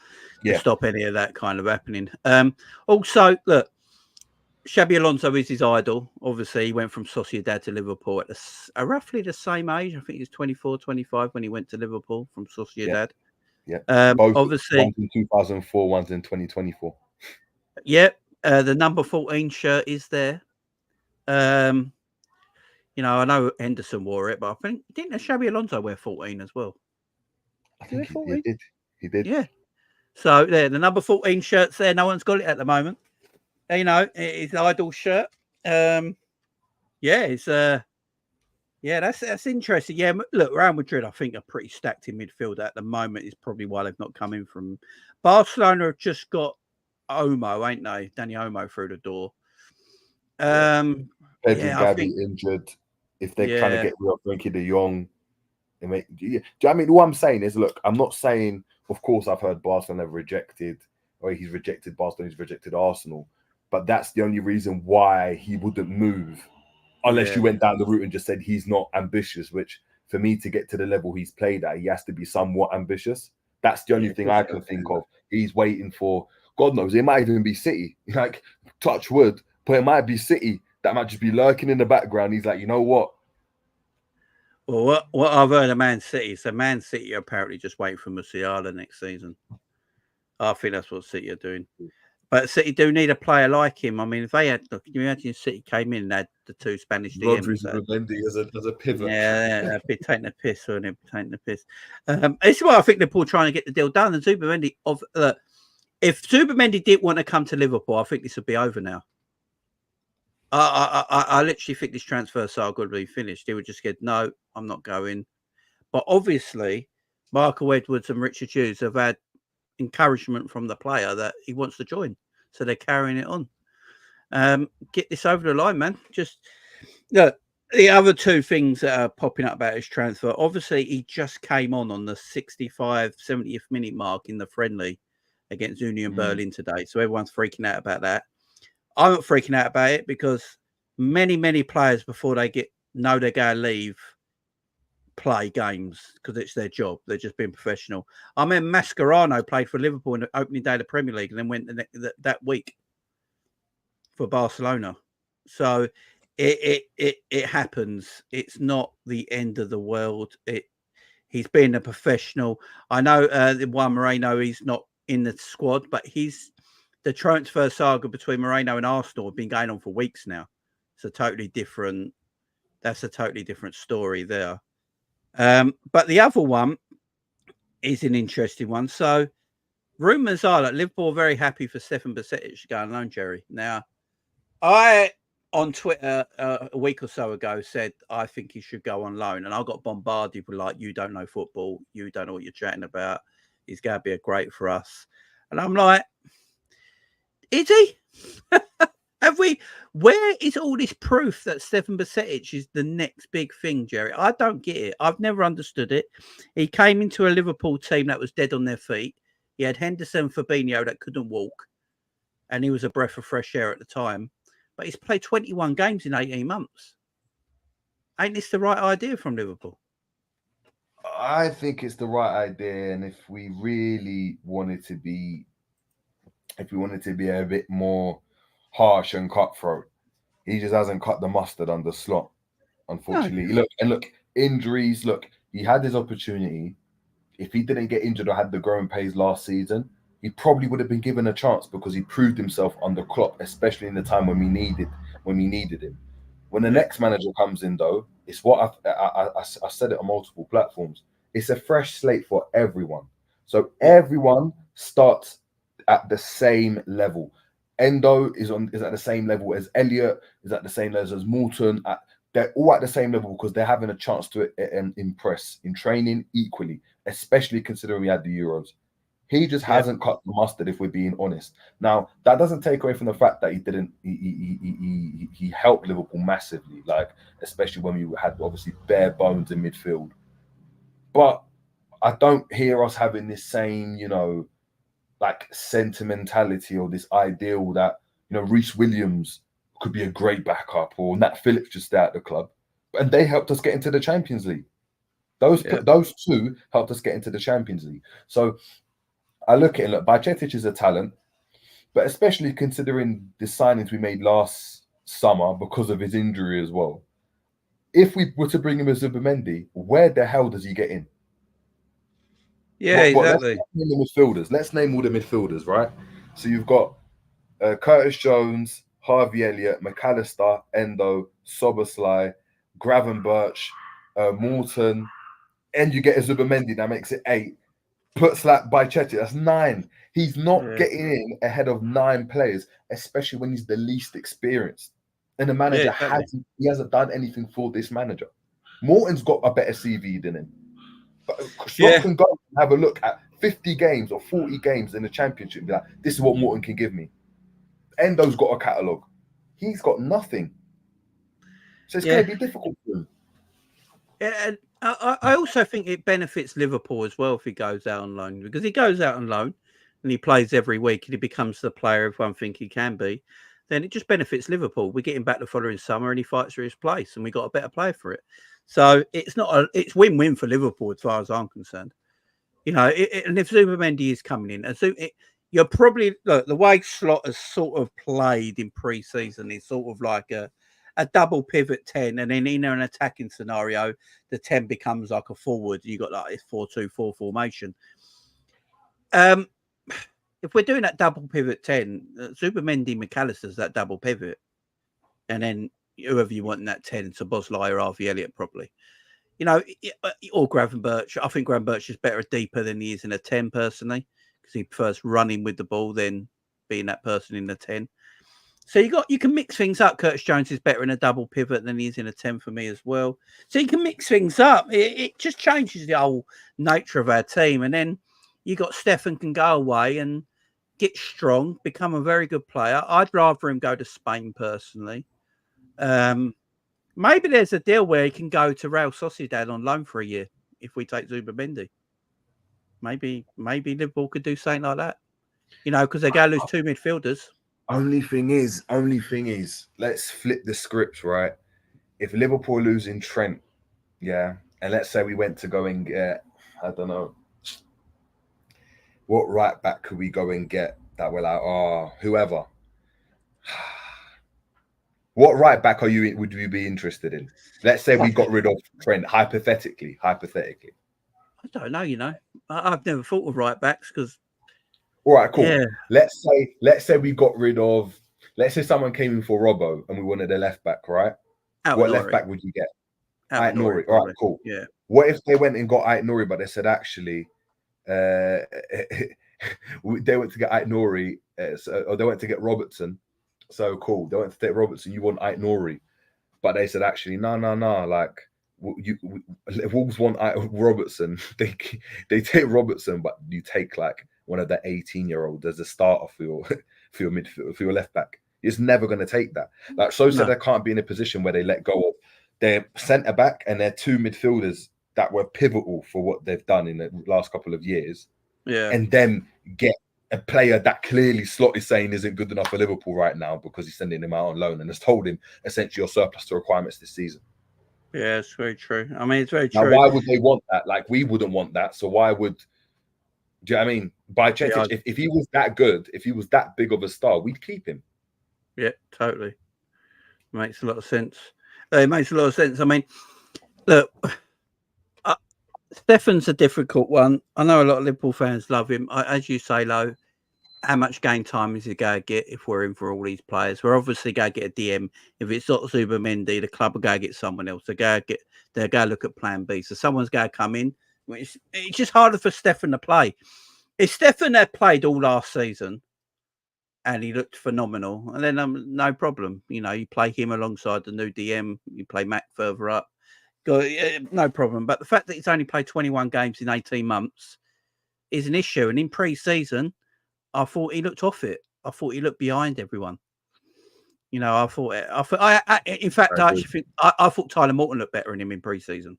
to stop any of that kind of happening. Also, look, Xabi Alonso is his idol. Obviously, he went from Sociedad to Liverpool at roughly the same age. I think he was 24, 25 when he went to Liverpool from Sociedad. Both, obviously, one's in 2004, one's in 2024. The number 14 shirt is there. You know, I know Henderson wore it, but I think didn't Xabi Alonso wear 14 as well? I think he did. Yeah. So there, the number 14 shirt's there. No one's got it at the moment. You know, it's an idol shirt. It's that's interesting. Yeah, look, Real Madrid, I think, are pretty stacked in midfield at the moment. Is probably why they've not come in from Barcelona. Have just got Olmo, ain't they? Danny Olmo through the door. Pedro Gavi injured. if they're trying to get rid of Frankie de Jong. Do you know what I mean? What I'm saying is, look, I'm not saying, of course, I've heard Barcelona have rejected, or he's rejected Barcelona, he's rejected Arsenal, but that's the only reason why he wouldn't move, unless you went down the route and just said he's not ambitious, which for me to get to the level he's played at, he has to be somewhat ambitious. That's the only thing I can think of. He's waiting for, God knows, it might even be City, like touch wood, but it might be City that might just be lurking in the background. He's like, you know what? Well, what I've heard of Man City, so Man City are apparently just waiting for Musiala next season. I think that's what City are doing. But City do need a player like him. I mean, if they had, look, can you imagine City came in and had the two Spanish DMs? Zubimendi as a pivot. Yeah, they'd be taking the piss, wouldn't they? Taking the piss. This is why I think Liverpool trying to get the deal done. And Zubimendi, if Zubimendi didn't want to come to Liverpool, I think this would be over now. I literally think this transfer saga would be finished. He would just get, no, I'm not going. But obviously, Michael Edwards and Richard Hughes have had encouragement from the player that he wants to join. So they're carrying it on. Get this over the line, man. Just look, the other two things that are popping up about his transfer. Obviously, he just came on the 65, 70th minute mark in the friendly against Union Berlin today. So everyone's freaking out about that. I'm not freaking out about it because many players before they know they're going to leave play games because it's their job. They're just being professional. I mean, Mascherano played for Liverpool in the opening day of the Premier League and then went that week for Barcelona. So it happens. It's not the end of the world. He's being a professional. I know Juan Moreno, he's not in the squad, but the transfer saga between Moreno and Arsenal have been going on for weeks now. It's a totally different story there. But the other one is an interesting one. So rumours are that Liverpool are very happy for Stefan Bajcetic to go on loan, Jerry. Now, I, on Twitter a week or so ago, said I think he should go on loan. And I got bombarded with like, you don't know football. You don't know what you're chatting about. He's going to be a great for us. And I'm like, is he? Where is all this proof that Stefan Bajcetic is the next big thing, Jerry? I don't get it. I've never understood it. He came into a Liverpool team that was dead on their feet. He had Henderson, Fabinho that couldn't walk. And he was a breath of fresh air at the time. But he's played 21 games in 18 months. Ain't this the right idea from Liverpool? I think it's the right idea. And if we really wanted to be a bit more harsh and cutthroat, he just hasn't cut the mustard under Slot, unfortunately. No. Look, injuries. Look, he had his opportunity. If he didn't get injured or had the growing pains last season, he probably would have been given a chance because he proved himself under Klopp, especially in the time when we needed him. When the next manager comes in, though, it's what I said it on multiple platforms. It's a fresh slate for everyone. So everyone starts at the same level. Endo is at the same level as Elliot, is at the same level as Morton. They're all at the same level because they're having a chance to impress in training equally, especially considering we had the Euros. He just hasn't cut the mustard, if we're being honest. Now, that doesn't take away from the fact that he helped Liverpool massively, like especially when we had obviously bare bones in midfield. But I don't hear us having this same, like sentimentality or this ideal that, Reece Williams could be a great backup or Nat Phillips just out the club. And they helped us get into the Champions League. Those two helped us get into the Champions League. So I look at it, Bajcetic is a talent, but especially considering the signings we made last summer because of his injury as well. If we were to bring him as Zubimendi, where the hell does he get in? Yeah, exactly. Let's name all the midfielders, right? So you've got Curtis Jones, Harvey Elliott, McAllister, Endo, Soboslai, Gravenberch, Morton, and you get a Zubimendi that makes it 8. Puts that Bajcetic, that's 9. He's not getting in ahead of 9 players, especially when he's the least experienced. And the manager hasn't done anything for this manager. Morton's got a better CV than him. But Slot can go and have a look at 50 games or 40 games in the Championship and be like, this is what Morton can give me. Endo's got a catalogue. He's got nothing. So it's going to be difficult for him. And I also think it benefits Liverpool as well if he goes out on loan, because he goes out on loan and he plays every week and he becomes the player everyone think he can be. Then it just benefits Liverpool. We get him back the following summer and he fights for his place, and we got a better player for it. So it's win-win for Liverpool as far as I'm concerned. And if Zubimendi is coming in, you're probably look the way Slot has sort of played in pre-season is sort of like a double pivot 10, and then in an attacking scenario, the 10 becomes like a forward. You got like this 4-2-4 formation. If we're doing that double pivot 10, Zubimendi, McAllister's that double pivot, and then whoever you want in that 10, so Bosley or Harvey Elliott probably. Or Gravenberch. I think Gravenberch is better deeper than he is in a 10 personally, because he prefers running with the ball than being that person in the 10. So you can mix things up. Curtis Jones is better in a double pivot than he is in a 10 for me as well. So you can mix things up. It just changes the whole nature of our team. And then you got Stefan can go away and get strong, become a very good player. I'd rather him go to Spain personally. Maybe there's a deal where he can go to Real Sociedad on loan for a year if we take Zubimendi. Maybe Liverpool could do something like that. Because they're going to lose two midfielders. Only thing is, let's flip the script, right? If Liverpool losing Trent, yeah, and let's say we went to go and get, I don't know, what right back could we go and get that we're like, whoever. What right back would you be interested in? Let's say we got rid of Trent, hypothetically. I don't know, I've never thought of right backs because. All right, cool. Yeah. Let's say we got rid of. Let's say someone came in for Robbo and we wanted a left back, right? What left back would you get? Ait-Nouri. All right, cool. Yeah. What if they went and got Ait-Nouri, but they said actually, they went to get Ait-Nouri, or they went to get Robertson. So cool. They went to take Robertson. You want Ait-Nouri, but they said actually, no. Like Wolves want Robertson. They take Robertson, but you take like one of the 18-year-olds as a starter for your midfield, for your left back. It's never going to take that. Like they can't be in a position where they let go of their centre back and their two midfielders that were pivotal for what they've done in the last couple of years. Yeah, and then get a player that clearly Slot is saying isn't good enough for Liverpool right now because he's sending him out on loan and has told him essentially you're surplus to requirements this season. Yeah, it's very true. I mean, it's very true. Now, why would they want that? Like, we wouldn't want that. So why would? Do you know what I mean? Bajcetic, if he was that good, if he was that big of a star, we'd keep him. Yeah, totally. Makes a lot of sense. It makes a lot of sense. I mean, look, Stefan's a difficult one. I know a lot of Liverpool fans love him. As you say, Lo, how much game time is he going to get if we're in for all these players? We're obviously going to get a DM. If it's not Zubimendi, the club will go get someone else. They're going to look at plan B. So someone's going to come in. It's just harder for Stefan to play. If Stefan had played all last season and he looked phenomenal, and then no problem. You play him alongside the new DM. You play Mac further up. No problem. But the fact that he's only played 21 games in 18 months is an issue. And in pre-season, I thought he looked off it. I thought he looked behind everyone. In fact, I actually think I thought Tyler Morton looked better than him in pre-season.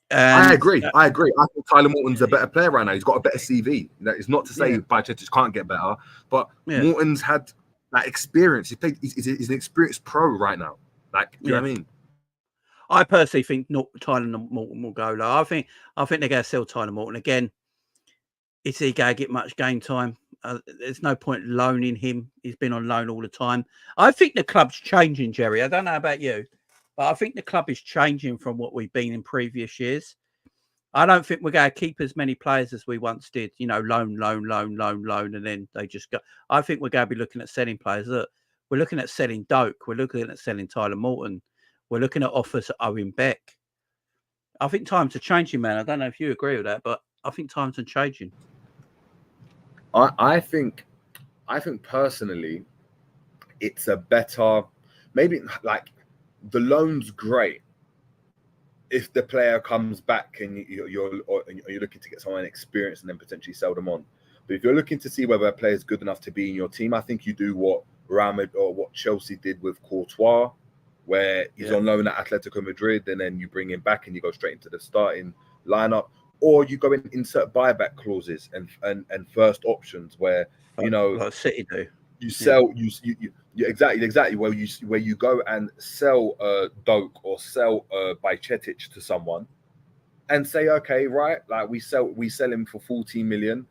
I agree. I think Tyler Morton's a better player right now. He's got a better CV. It's not to say Bajcetic can't get better, but Morton's had that experience. He's an experienced pro right now. Like, do you know what I mean? I personally think Tyler Morton will go low. I think they're going to sell Tyler Morton again. Is he going to get much game time? There's no point loaning him. He's been on loan all the time. I think the club's changing, Jerry. I don't know about you, but I think the club is changing from what we've been in previous years. I don't think we're going to keep as many players as we once did. Loan, and then they just go. I think we're going to be looking at selling players. Look, we're looking at selling Doak. We're looking at selling Tyler Morton. We're looking at offers at Owen Beck. I think times are changing, man. I don't know if you agree with that, but I think times are changing. I think personally, it's a better, maybe like the loan's great if the player comes back and you're looking to get someone experienced and then potentially sell them on. But if you're looking to see whether a player is good enough to be in your team, I think you do what Real Madrid or what Chelsea did with Courtois. where he's on loan at Atletico Madrid, and then you bring him back and you go straight into the starting lineup, or you go and insert buyback clauses and first options where like City do. You sell you exactly where you go and sell Doak or sell Bajcetic to someone and say, okay, right, like we sell him for 14 million,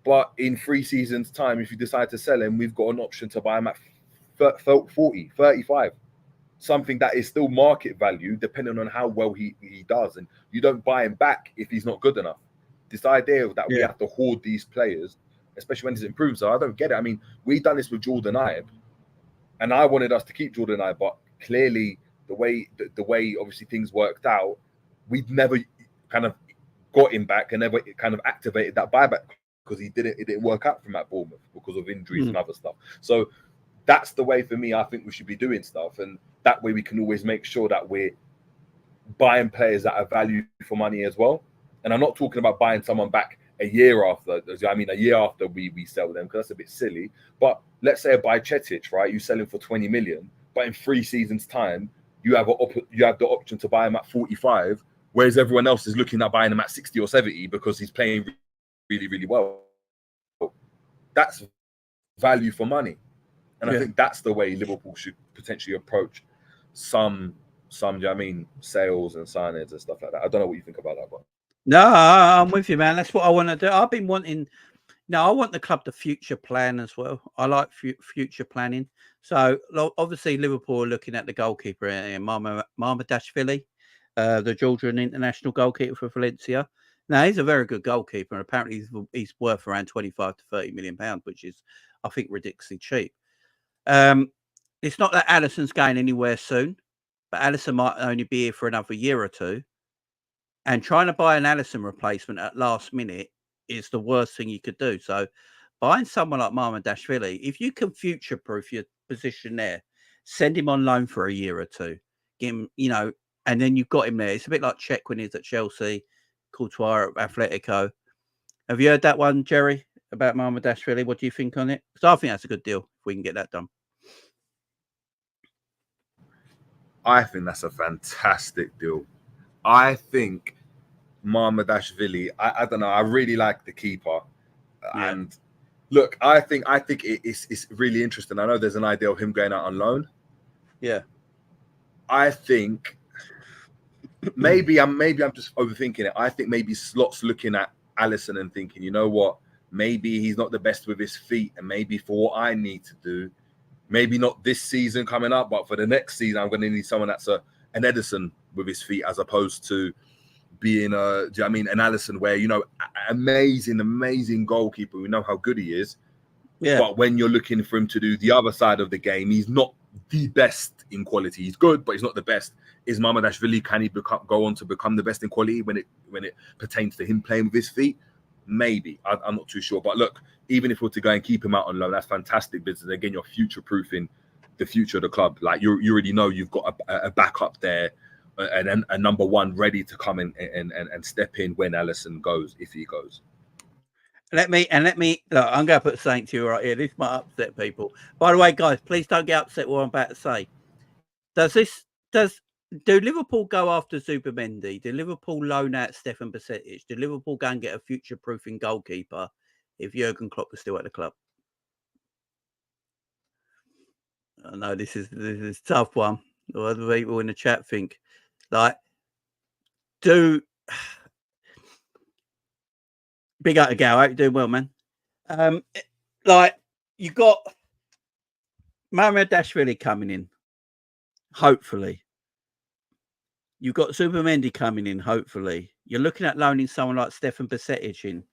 but in 3 seasons time, if you decide to sell him, we've got an option to buy him at 40, 35, something that is still market value depending on how well he does, and you don't buy him back if he's not good enough. This idea that we have to hoard these players, especially when he's improved, so I don't get it. I mean, we've done this with Jordan Ibe, and I wanted us to keep Jordan Ibe, but clearly the way obviously things worked out, we've never kind of got him back and never kind of activated that buyback because it didn't work out from at Bournemouth because of injuries and other stuff. So that's the way for me I think we should be doing stuff, and that way we can always make sure that we're buying players that are value for money as well. And I'm not talking about buying someone back a year after. I mean, a year after we sell them, because that's a bit silly. But let's say a Bajcetic, right? You sell him for 20 million, but in 3 seasons' time, you have the option to buy him at 45, whereas everyone else is looking at buying him at 60 or 70 because he's playing really, really well. That's value for money. And I think that's the way Liverpool should potentially approach some sales and signings and stuff like that. I don't know what you think about that, but no, I'm with you, man. That's what I want to do. I've been wanting. No, I want the club to future plan as well. I like future planning. So obviously Liverpool are looking at the goalkeeper, Mamardashvili, the Georgian international goalkeeper for Valencia. Now he's a very good goalkeeper, and apparently he's worth around 25 to 30 million pounds, which is, I think, ridiculously cheap. It's not that Alisson's going anywhere soon, but Alisson might only be here for another year or two. And trying to buy an Alisson replacement at last minute is the worst thing you could do. So buying someone like Mamardashvili, if you can future-proof your position there, send him on loan for a year or two, get him, and then you've got him there. It's a bit like Cech when he's at Chelsea, Courtois at Atletico. Have you heard that one, Jerry, about Mamardashvili? What do you think on it? Because I think that's a good deal if we can get that done. I think that's a fantastic deal. I think Mamardashvili, I don't know, I really like the keeper. And look, I think it's really interesting. I know there's an idea of him going out on loan. Yeah. I think maybe I'm just overthinking it. I think maybe Slot's looking at Alisson and thinking, you know what, maybe he's not the best with his feet, and maybe for what I need to do, maybe not this season coming up, but for the next season, I'm going to need someone that's an Ederson with his feet, as opposed to being an Alisson, where, amazing goalkeeper. We know how good he is. Yeah. But when you're looking for him to do the other side of the game, he's not the best in quality. He's good, but he's not the best. Is Mamardashvili, can he go on to become the best in quality when it pertains to him playing with his feet? Maybe. I'm not too sure. But look, even if we're to go and keep him out on loan, that's fantastic business. Again, you're future-proofing the future of the club. Like, you already know you've got a backup there, and a number one ready to come in and step in when Alisson goes, if he goes. Let me look, I'm going to put something to you right here. This might upset people. By the way, guys, please don't get upset with what I'm about to say. Do Liverpool go after Zubimendi? Do Liverpool loan out Stefan Bajcetic? Do Liverpool go and get a future-proofing goalkeeper if Jurgen Klopp is still at the club? I know this is a tough one. What do people in the chat think? Like, big up to Gal. I hope you're doing well, man. You got Mamardashvili coming in, hopefully. You've got Zubimendi coming in, hopefully. You're looking at loaning someone like Stefan Bajcetic in.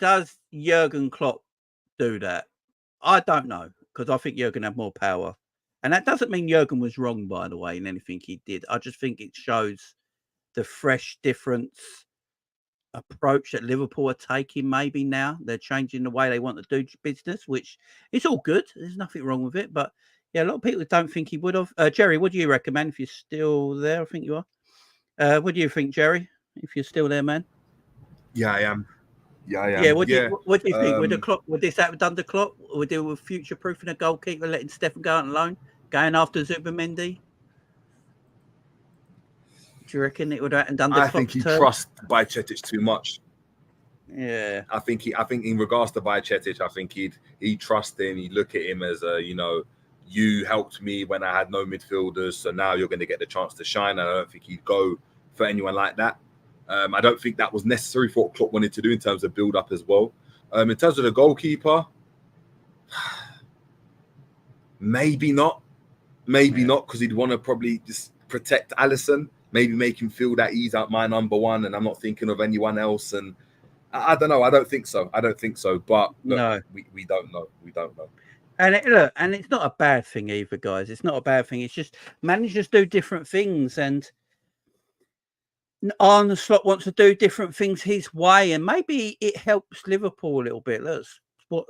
Does Jurgen Klopp do that? I don't know, because I think Jurgen had more power. And that doesn't mean Jurgen was wrong, by the way, in anything he did. I just think it shows the fresh, different approach that Liverpool are taking maybe now. They're changing the way they want to do business, which is all good. There's nothing wrong with it. But, yeah, a lot of people don't think he would have. Jerry, what do you recommend if you're still there? I think you are. What do you think, Jerry, if you're still there, man? Yeah, I am. Yeah, what do you think? Would this have done the Klopp? Would they with future-proofing a goalkeeper, letting Stefan go out on loan? going after Zubimendi? Do you reckon it would have done the I think he turn? trusts Bajcetic too much. Yeah, I think in regards to Bajcetic, I think he'd trust him. He'd look at him as you helped me when I had no midfielders, so now you're going to get the chance to shine. And I don't think he'd go for anyone like that. I don't think that was necessary for what Klopp wanted to do in terms of build up as well. In terms of the goalkeeper, maybe not. Maybe not, because he'd want to probably just protect Alisson. Maybe make him feel that he's out my number one and I'm not thinking of anyone else. And I don't know. I don't think so. But look, no, we don't know. We don't know. And and it's not a bad thing either, guys. It's not a bad thing. It's just managers do different things, and Arne Slot wants to do different things his way, and maybe it helps Liverpool a little bit. What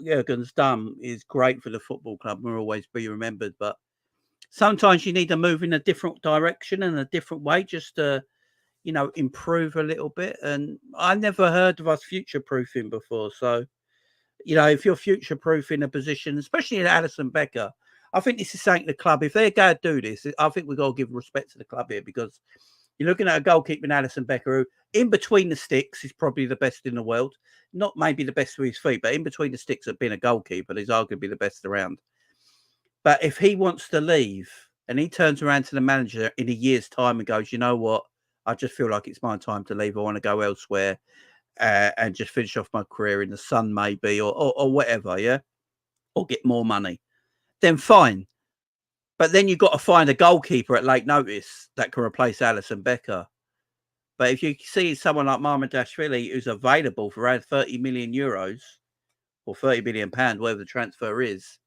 Jurgen's done is great for the football club. Will always be remembered, but sometimes you need to move in a different direction and a different way just to, improve a little bit. And I never heard of us future-proofing before. So, if you're future-proofing a position, especially in Alisson Becker, I think this is something the club, if they're going to do this, I think we've got to give respect to the club here, because you're looking at a goalkeeper in Alisson Becker who, in between the sticks, is probably the best in the world. Not maybe the best with his feet, but in between the sticks of being a goalkeeper, he's arguably the best around. But if he wants to leave and he turns around to the manager in a year's time and goes, you know what, I just feel like it's my time to leave. I want to go elsewhere and just finish off my career in the sun, maybe, or whatever, yeah? Or get more money. Then fine. But then you've got to find a goalkeeper at late notice that can replace Alisson Becker. But if you see someone like Mamardashvili who's available for around 30 million euros or 30 million pounds, whatever the transfer is,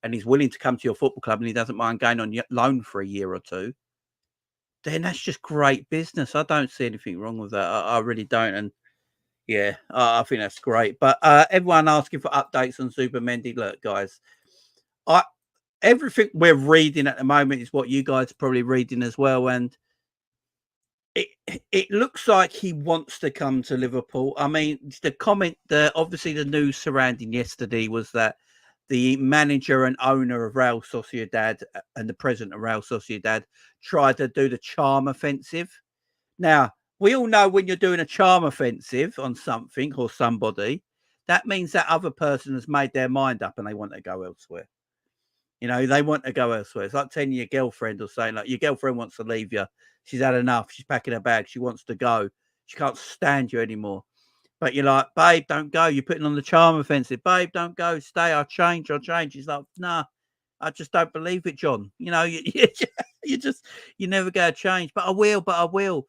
and he's willing to come to your football club and he doesn't mind going on loan for a year or two, then that's just great business. I don't see anything wrong with that. I really don't. And yeah, I think that's great. But everyone asking for updates on Zubimendi. Look, guys, everything we're reading at the moment is what you guys are probably reading as well. And it looks like he wants to come to Liverpool. I mean, obviously the news surrounding yesterday was that the manager and owner of Real Sociedad and the president of Real Sociedad tried to do the charm offensive. Now, we all know when you're doing a charm offensive on something or somebody, that means that other person has made their mind up and they want to go elsewhere. They want to go elsewhere. It's like telling your girlfriend or saying, like, your girlfriend wants to leave you. She's had enough. She's packing her bag. She wants to go. She can't stand you anymore. But you're like, babe, don't go. You're putting on the charm offensive. Babe, don't go. Stay. I'll change. She's like, nah, I just don't believe it, John. You never going to change. But I will.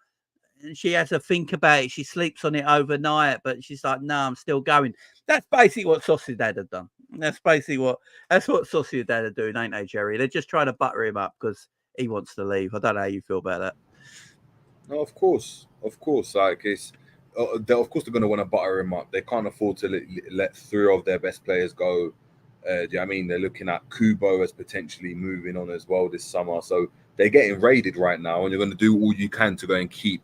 And she has to think about it. She sleeps on it overnight, but she's like, no, I'm still going. That's basically what Sociedad have done. That's what Sociedad are doing, ain't they, Jerry? They're just trying to butter him up because he wants to leave. I don't know how you feel about that. No, of course. Like it's, of course they're going to want to butter him up. They can't afford to let 3 of their best players go. Do you know what I mean? They're looking at Kubo as potentially moving on as well this summer. So they're getting raided right now, and you're going to do all you can to go and keep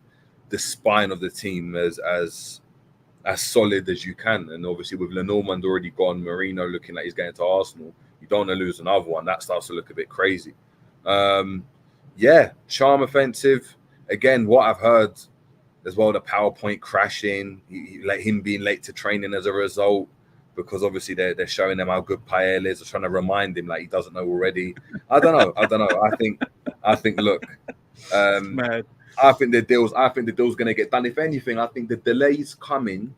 the spine of the team as solid as you can. And obviously with Lenormand already gone, Marino looking like he's going to Arsenal, you don't want to lose another one. That starts to look a bit crazy. Charm offensive. Again, what I've heard as well, the PowerPoint crashing, him being late to training as a result, because obviously they're showing them how good Pael is. They're trying to remind him like he doesn't know already. I don't know. I think look, I think the deal's going to get done. If anything, I think the delay's coming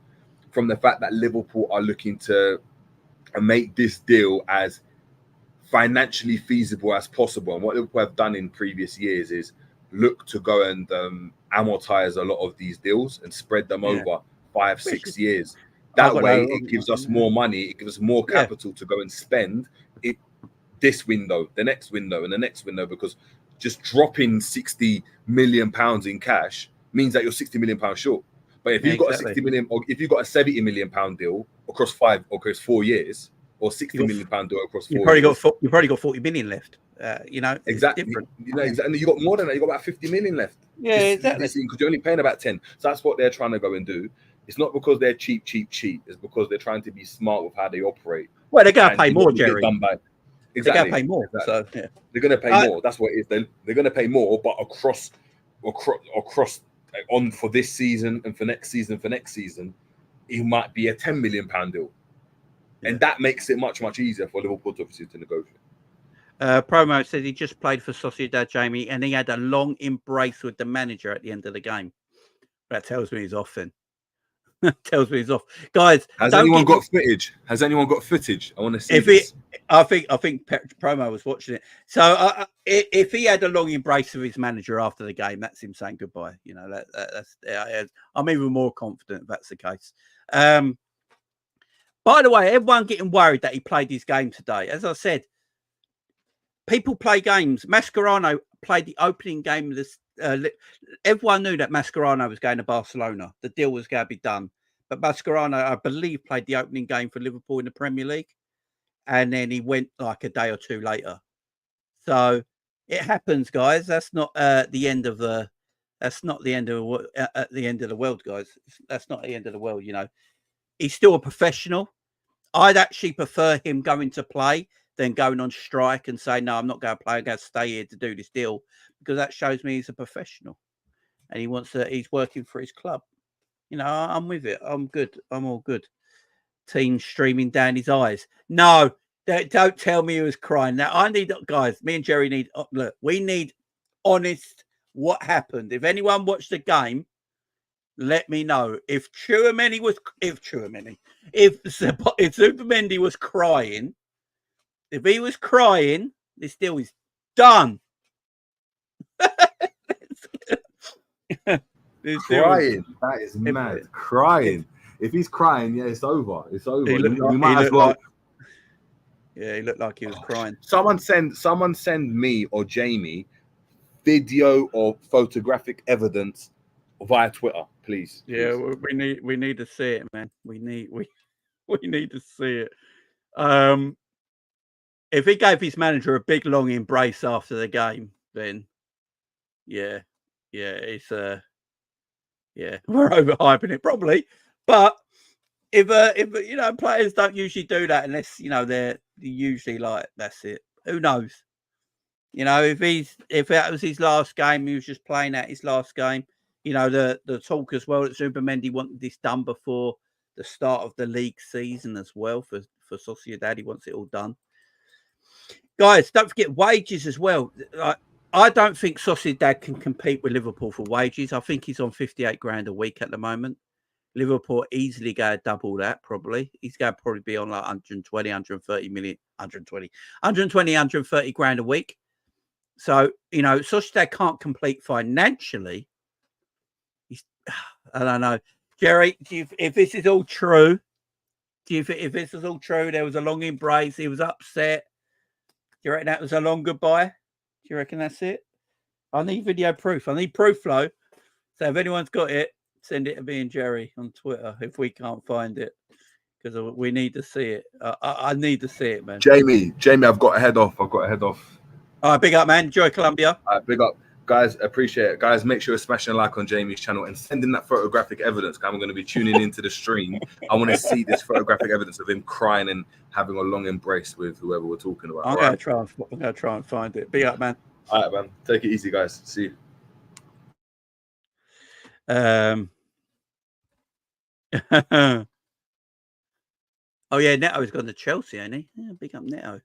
from the fact that Liverpool are looking to make this deal as financially feasible as possible. And what Liverpool have done in previous years is look to go and amortize a lot of these deals and spread them over 5-6 years. That way, it gives us more money. It gives us more capital to go and spend this window, the next window, and the next window, because just dropping 60 million pounds in cash means that you're 60 million pounds short. But if you've got a 60 million, or if you've got a 70 million pound deal across 4 years, or 60 million pound deal across 4 years, you've probably got 40 million left. Exactly. And you got more than that. You got about 50 million left. Exactly. Because you're only paying about 10. So that's what they're trying to go and do. It's not because they're cheap. It's because they're trying to be smart with how they operate. Well, they're going to pay more, Jerry. They're going to pay more. Exactly. So yeah. They're going to pay more. That's what it is. They're going to pay more, but across on for this season and for next season, it might be a £10 million deal, and that makes it much easier for Liverpool to obviously to negotiate. Promo says he just played for Sociedad, Jamie, and he had a long embrace with the manager at the end of the game. That tells me he's off then. Tells me he's off. Guys, has anyone got footage? Has anyone got footage? I want to see this. I think Promo was watching it. So if he had a long embrace with his manager after the game, that's him saying goodbye. You know, that's I'm even more confident if that's the case. By the way, everyone getting worried that he played his game today. As I said, people play games. Mascherano played the opening game of this. Everyone knew that Mascherano was going to Barcelona. The deal was going to be done. But Mascherano, I believe, played the opening game for Liverpool in the Premier League. And then he went like a day or two later. So it happens, guys. That's not the end of the. That's not the end of the end of the world, guys. That's not the end of the world. You know, he's still a professional. I'd actually prefer him going to play than going on strike and saying, no, I'm not going to play. I'm going to stay here to do this deal, because that shows me he's a professional and he wants to. He's working for his club. You know, I'm with it. I'm good. I'm all good. Tears streaming down his eyes. No, don't tell me he was crying. Now, I need, guys, me and Jerry need, look, we need honest what happened. If anyone watched the game, let me know. If Zubimendi was crying, if he was crying, this deal is done. Crying. That is mad. Crying. If he's crying, yeah, it's over. It's over. He looked like he was crying. Someone send me or Jamie video or photographic evidence via Twitter, please. Yeah, we need to see it, man. We need to see it. If he gave his manager a big long embrace after the game, then yeah, it's we're overhyping it probably. That if players don't usually do that unless they're usually like, that's it. Who knows? If that was his last game, he was just playing at his last game. The talk as well that Zubimendi wanted this done before the start of the league season as well for Sociedad. He wants it all done. Guys, don't forget wages as well. I don't think Sociedad can compete with Liverpool for wages. I think he's on 58 grand a week at the moment. Liverpool easily go double that, probably. He's going to probably be on like 120, 130 grand a week. So, Sociedad can't compete financially. I don't know. Jerry, if this is all true, if this is all true, there was a long embrace, he was upset. Do you reckon that was a long goodbye? Do you reckon that's it? I need video proof. I need proof, Flo. So if anyone's got it, send it to me and Jerry on Twitter if we can't find it, because we need to see it. I need to see it, man. Jamie, I've got to head off. All right, big up, man. Enjoy Colombia. All right, big up. Guys, appreciate it. Guys, make sure you're smashing a like on Jamie's channel and sending that photographic evidence. I'm going to be tuning into the stream. I want to see this photographic evidence of him crying and having a long embrace with whoever we're talking about. I'm going to try and find it. Big up, man. All right, man. Take it easy, guys. See you. Oh yeah, Neto's gone to Chelsea, ain't he? Yeah, big up Neto.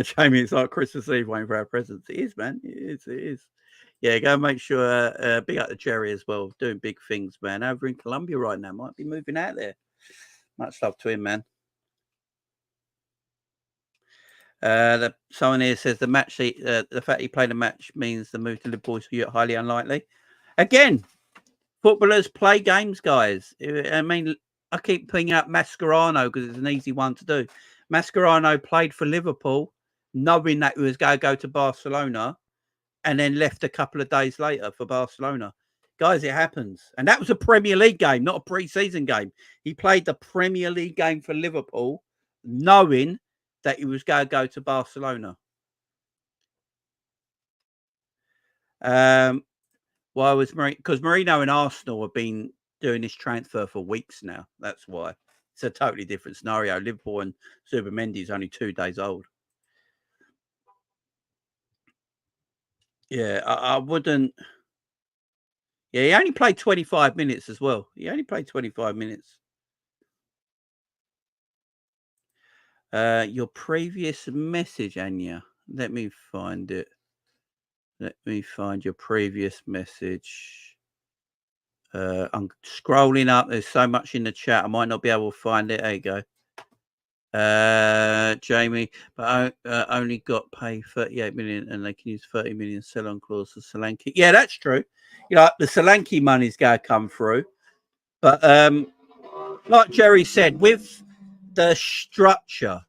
Jamie, it's like Christmas Eve waiting for our presents. It is, man. It is. Yeah, go and make sure. Big up to Jerry as well, doing big things, man. Over in Colombia right now, might be moving out there. Much love to him, man. Someone here says the fact he played a match means the move to Liverpool is highly unlikely. Again, footballers play games, guys. I mean, I keep picking up Mascherano because it's an easy one to do. Mascherano played for Liverpool, knowing that he was going to go to Barcelona, and then left a couple of days later for Barcelona. Guys, it happens. And that was a Premier League game, not a pre-season game. He played the Premier League game for Liverpool, knowing that he was going to go to Barcelona. Why was because Mourinho and Arsenal have been doing this transfer for weeks now. That's why. It's a totally different scenario. Liverpool and Zubimendi is only 2 days old. Yeah, I wouldn't. Yeah, he only played 25 minutes as well. He only played 25 minutes. Your previous message, Anya. Let me find it. Let me find your previous message. I'm scrolling up. There's so much in the chat. I might not be able to find it. There you go. Jamie, but I only got paid 38 million and they can use 30 million sell-on clause for Solanke. Yeah, that's true. You know, the Solanke money's going to come through. But like Jerry said, with the structure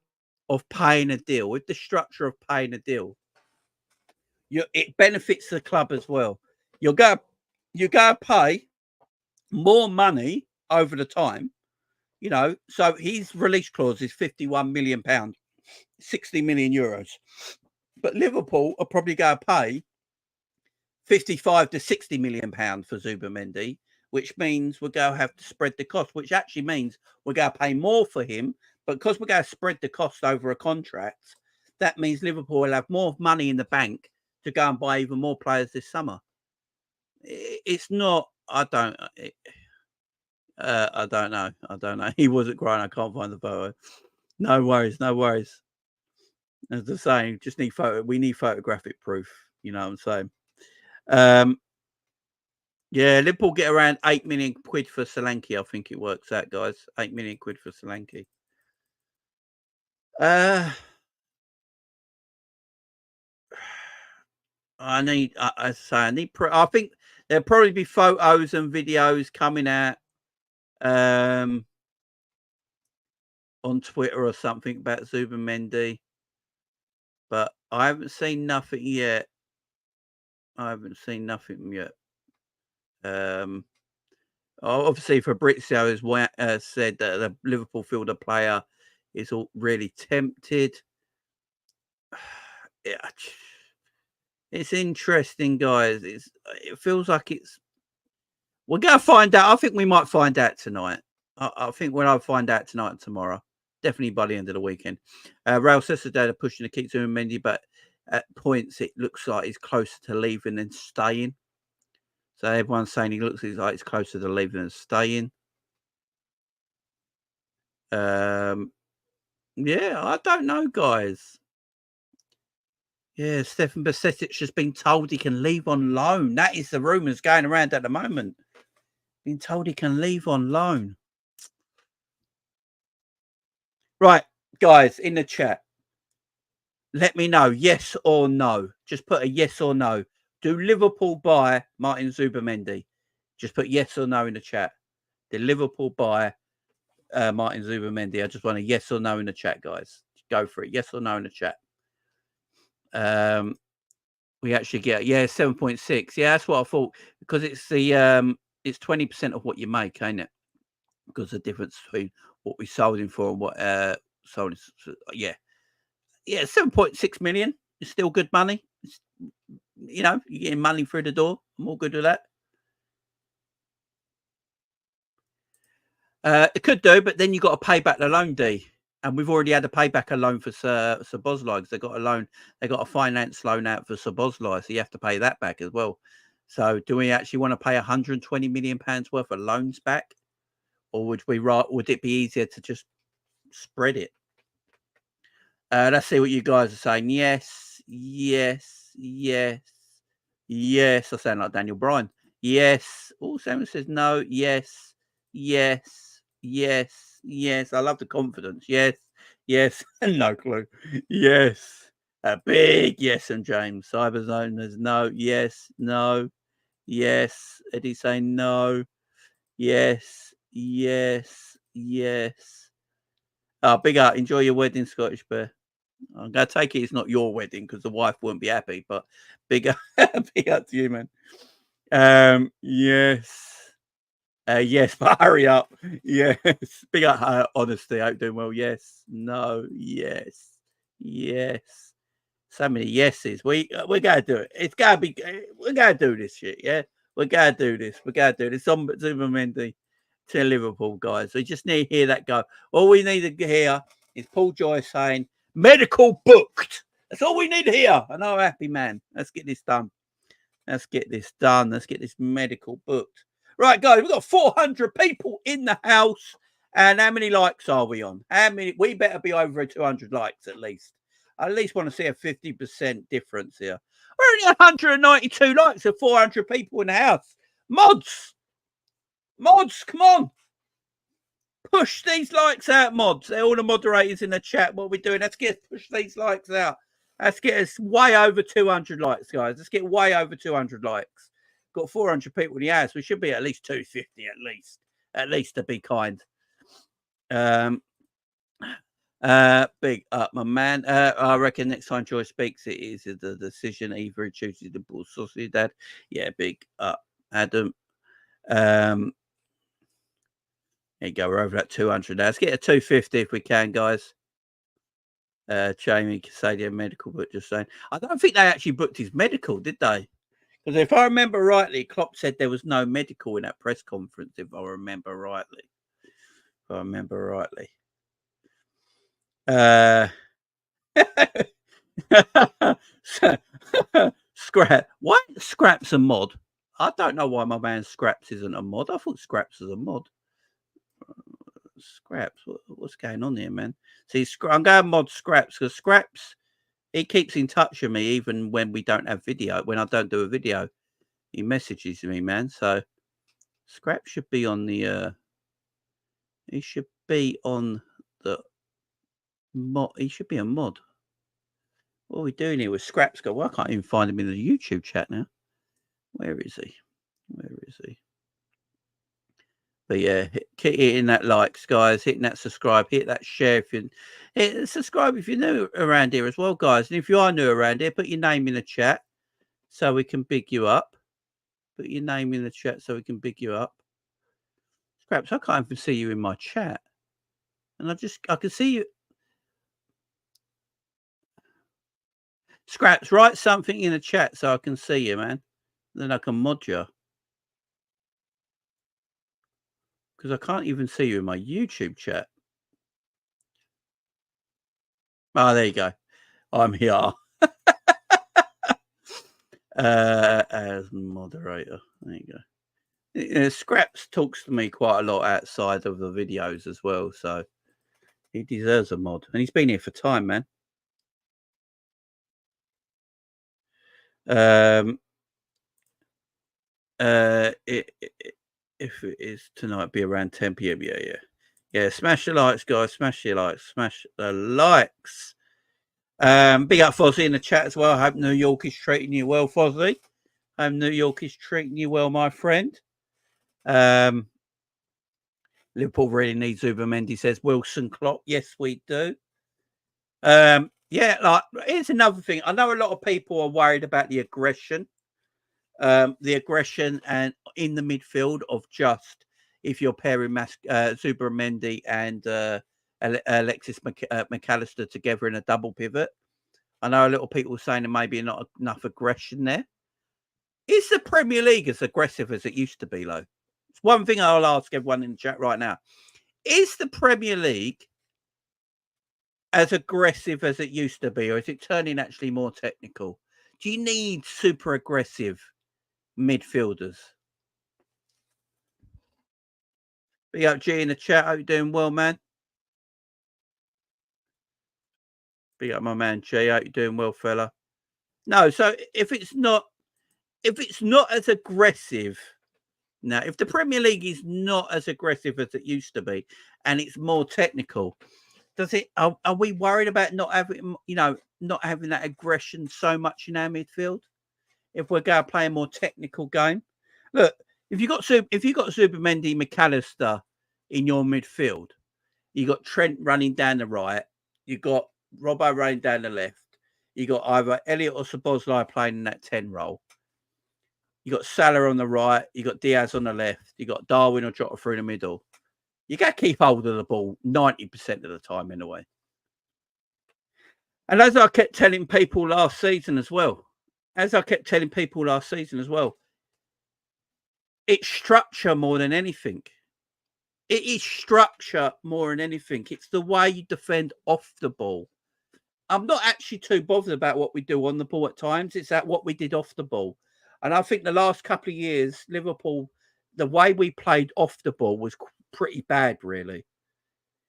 of paying a deal, it benefits the club as well. You're going to pay more money over the time, you know. So his release clause is £51 million, 60 million euros. But Liverpool are probably going to pay 55 to 60 million pounds for Zubimendi, which means we're going to have to spread the cost, which actually means we're going to pay more for him. But because we're going to spread the cost over a contract, that means Liverpool will have more money in the bank to go and buy even more players this summer. It's not. I don't know. I don't know. He wasn't crying. I can't find the photo. No worries. No worries. As I was saying, just need we need photographic proof. You know what I'm saying? Yeah, Liverpool get around 8 million quid for Solanke. I think it works out, guys. 8 million quid for Solanke. I think there'll probably be photos and videos coming out on Twitter or something about Zubimendi, but I haven't seen nothing yet. Obviously, Fabrizio has said that the Liverpool fielder player is all really tempted. Yeah, it's interesting, guys. It feels like we're going to find out. I think we might find out tonight. I think when I find out tonight and tomorrow, definitely by the end of the weekend. Real Sociedad are pushing to keep Zubimendi, but at points it looks like he's closer to leaving than staying. So everyone's saying he looks like he's closer to leaving than staying. Yeah, I don't know, guys. Yeah, Stefan Bajcetic has been told he can leave on loan. That is the rumours going around at the moment. Been told he can leave on loan. Right, guys, in the chat, let me know, yes or no. Just put a yes or no. Do Liverpool buy Martin Zubimendi? Just put yes or no in the chat. Did Liverpool buy Martin Zubimendi? I just want a yes or no in the chat, guys. Go for it. Yes or no in the chat. We actually get 7.6. Yeah, that's what I thought, because it's it's 20% of what you make, ain't it? Because the difference between what we sold him for and what sold him. Yeah, 7.6 million is still good money. You know, you're getting money through the door. I'm all good with that. It could do, but then you got to pay back the loan, D. And we've already had to pay back a loan for Szoboszlai, because they got a loan. They got a finance loan out for Szoboszlai, so you have to pay that back as well. So, do we actually want to pay 120 million pounds worth of loans back, or would it be easier to just spread it? Let's see what you guys are saying. Yes, yes, yes, yes. I sound like Daniel Bryan. Yes. Oh, Samuel says no. Yes, yes, yes, yes. I love the confidence. Yes, yes. No clue. Yes. A big yes from James. Cyberzone, there's no. Yes, no, yes. Eddie saying no. Yes, yes, yes. Big up. Enjoy your wedding, Scottish Bear. I'm going to take it it's not your wedding, because the wife wouldn't be happy, but big up, big up to you, man. Yes. Yes, but hurry up. Yes. Big up her honesty. I hope doing well. Yes. No. Yes. Yes. So many yeses. We're going to do it. It's going to be, we're going to do this shit, yeah? We're going to do this. We're going to do this. On Zubimendi to Liverpool, guys. We just need to hear that go. All we need to hear is Paul Joyce saying, medical booked. That's all we need to hear. And I'm happy, man. Let's get this done. Let's get this done. Let's get this medical booked. Right, guys, we've got 400 people in the house. And how many likes are we on? How many? We better be over 200 likes at least. I at least want to see a 50% difference here. We're only 192 likes of 400 people in the house. Mods, come on. Push these likes out, mods. They're all the moderators in the chat. What we're doing, let's push these likes out. Let's get us way over 200 likes, guys. Let's get way over 200 likes. Got 400 people in the house. We should be at least 250 at least to be kind. Big up, my man. I reckon next time Joy speaks, it is the decision. Either he chooses the Bull Sausage Dad. Yeah, big up, Adam. There you go. We're over that 200 now. Let's get a 250 if we can, guys. Jamie Casadia medical, but just saying. I don't think they actually booked his medical, did they? Because if I remember rightly, Klopp said there was no medical in that press conference, if I remember rightly. Scrap. Why Scrap's a mod? I don't know why my man Scraps isn't a mod. I thought Scraps was a mod. Scraps, what's going on here, man? See, I'm going to mod Scraps because Scraps, he keeps in touch with me even when we don't have video. When I don't do a video, he messages me, man. So Scraps should be on the he should be on the mod. He should be a mod. What are we doing here with Scraps? Go, well, I can't even find him in the YouTube chat now. Where is he? But yeah, keep hitting that likes, guys. Hitting that subscribe. Hit that share if you subscribe if you're new around here as well, guys. And if you are new around here, put your name in the chat so we can big you up. Put your name in the chat so we can big you up. Scraps, I can't even see you in my chat. And I can see you. Scraps, write something in the chat so I can see you, man. Then I can mod you. Because I can't even see you in my YouTube chat. Oh, there you go. I'm here. As moderator. There you go. Scraps talks to me quite a lot outside of the videos as well. So he deserves a mod. And he's been here for time, man. If it is tonight, be around 10 p.m. Yeah. Smash the likes, guys. Smash the likes. Smash the likes. Big up Fozzie in the chat as well. I hope New York is treating you well, Fozzie. I hope New York is treating you well, my friend. Liverpool really needs Zubimendi, says Wilson Klopp. Yes, we do. Yeah, like here's another thing. I know a lot of people are worried about the aggression. And in the midfield of just if you're pairing Zubimendi and Alexis McAllister together in a double pivot. I know a lot of people saying there may be not enough aggression there. Is the Premier League as aggressive as it used to be, though? It's one thing I'll ask everyone in the chat right now. Is the Premier League as aggressive as it used to be, or is it turning actually more technical? Do you need super aggressive midfielders? Big up G in the chat. Hope you're doing well, man. Big up my man G. Hope you're doing well, fella. No, so if it's not as aggressive now, if the Premier League is not as aggressive as it used to be, and it's more technical, does it? Are we worried about not having that aggression so much in our midfield? If we're going to play a more technical game, look. If you got Zubimendi, McAllister in your midfield, you got Trent running down the right, you got Robbo running down the left, you got either Elliott or Szoboszlai playing in that 10 role. You got Salah on the right, you got Diaz on the left, you got Darwin or Jota through the middle. You got to keep hold of the ball 90% of the time anyway. And as I kept telling people last season as well, it's structure more than anything. It is structure more than anything. It's the way you defend off the ball. I'm not actually too bothered about what we do on the ball at times. It's at what we did off the ball. And I think the last couple of years, Liverpool, the way we played off the ball was pretty bad, really.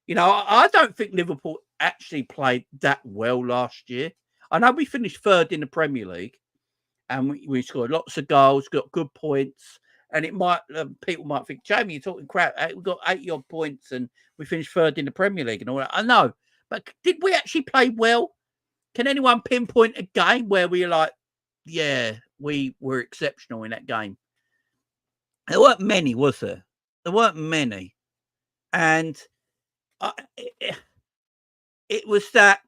You know, I don't think Liverpool actually played that well last year. I know we finished third in the Premier League, and we scored lots of goals, got good points. And it might people might think, Jamie, you're talking crap. We got 80 odd points, and we finished third in the Premier League and all that. I know, but did we actually play well? Can anyone pinpoint a game where we were like, yeah, we were exceptional in that game? There weren't many, was there? There weren't many, and it was that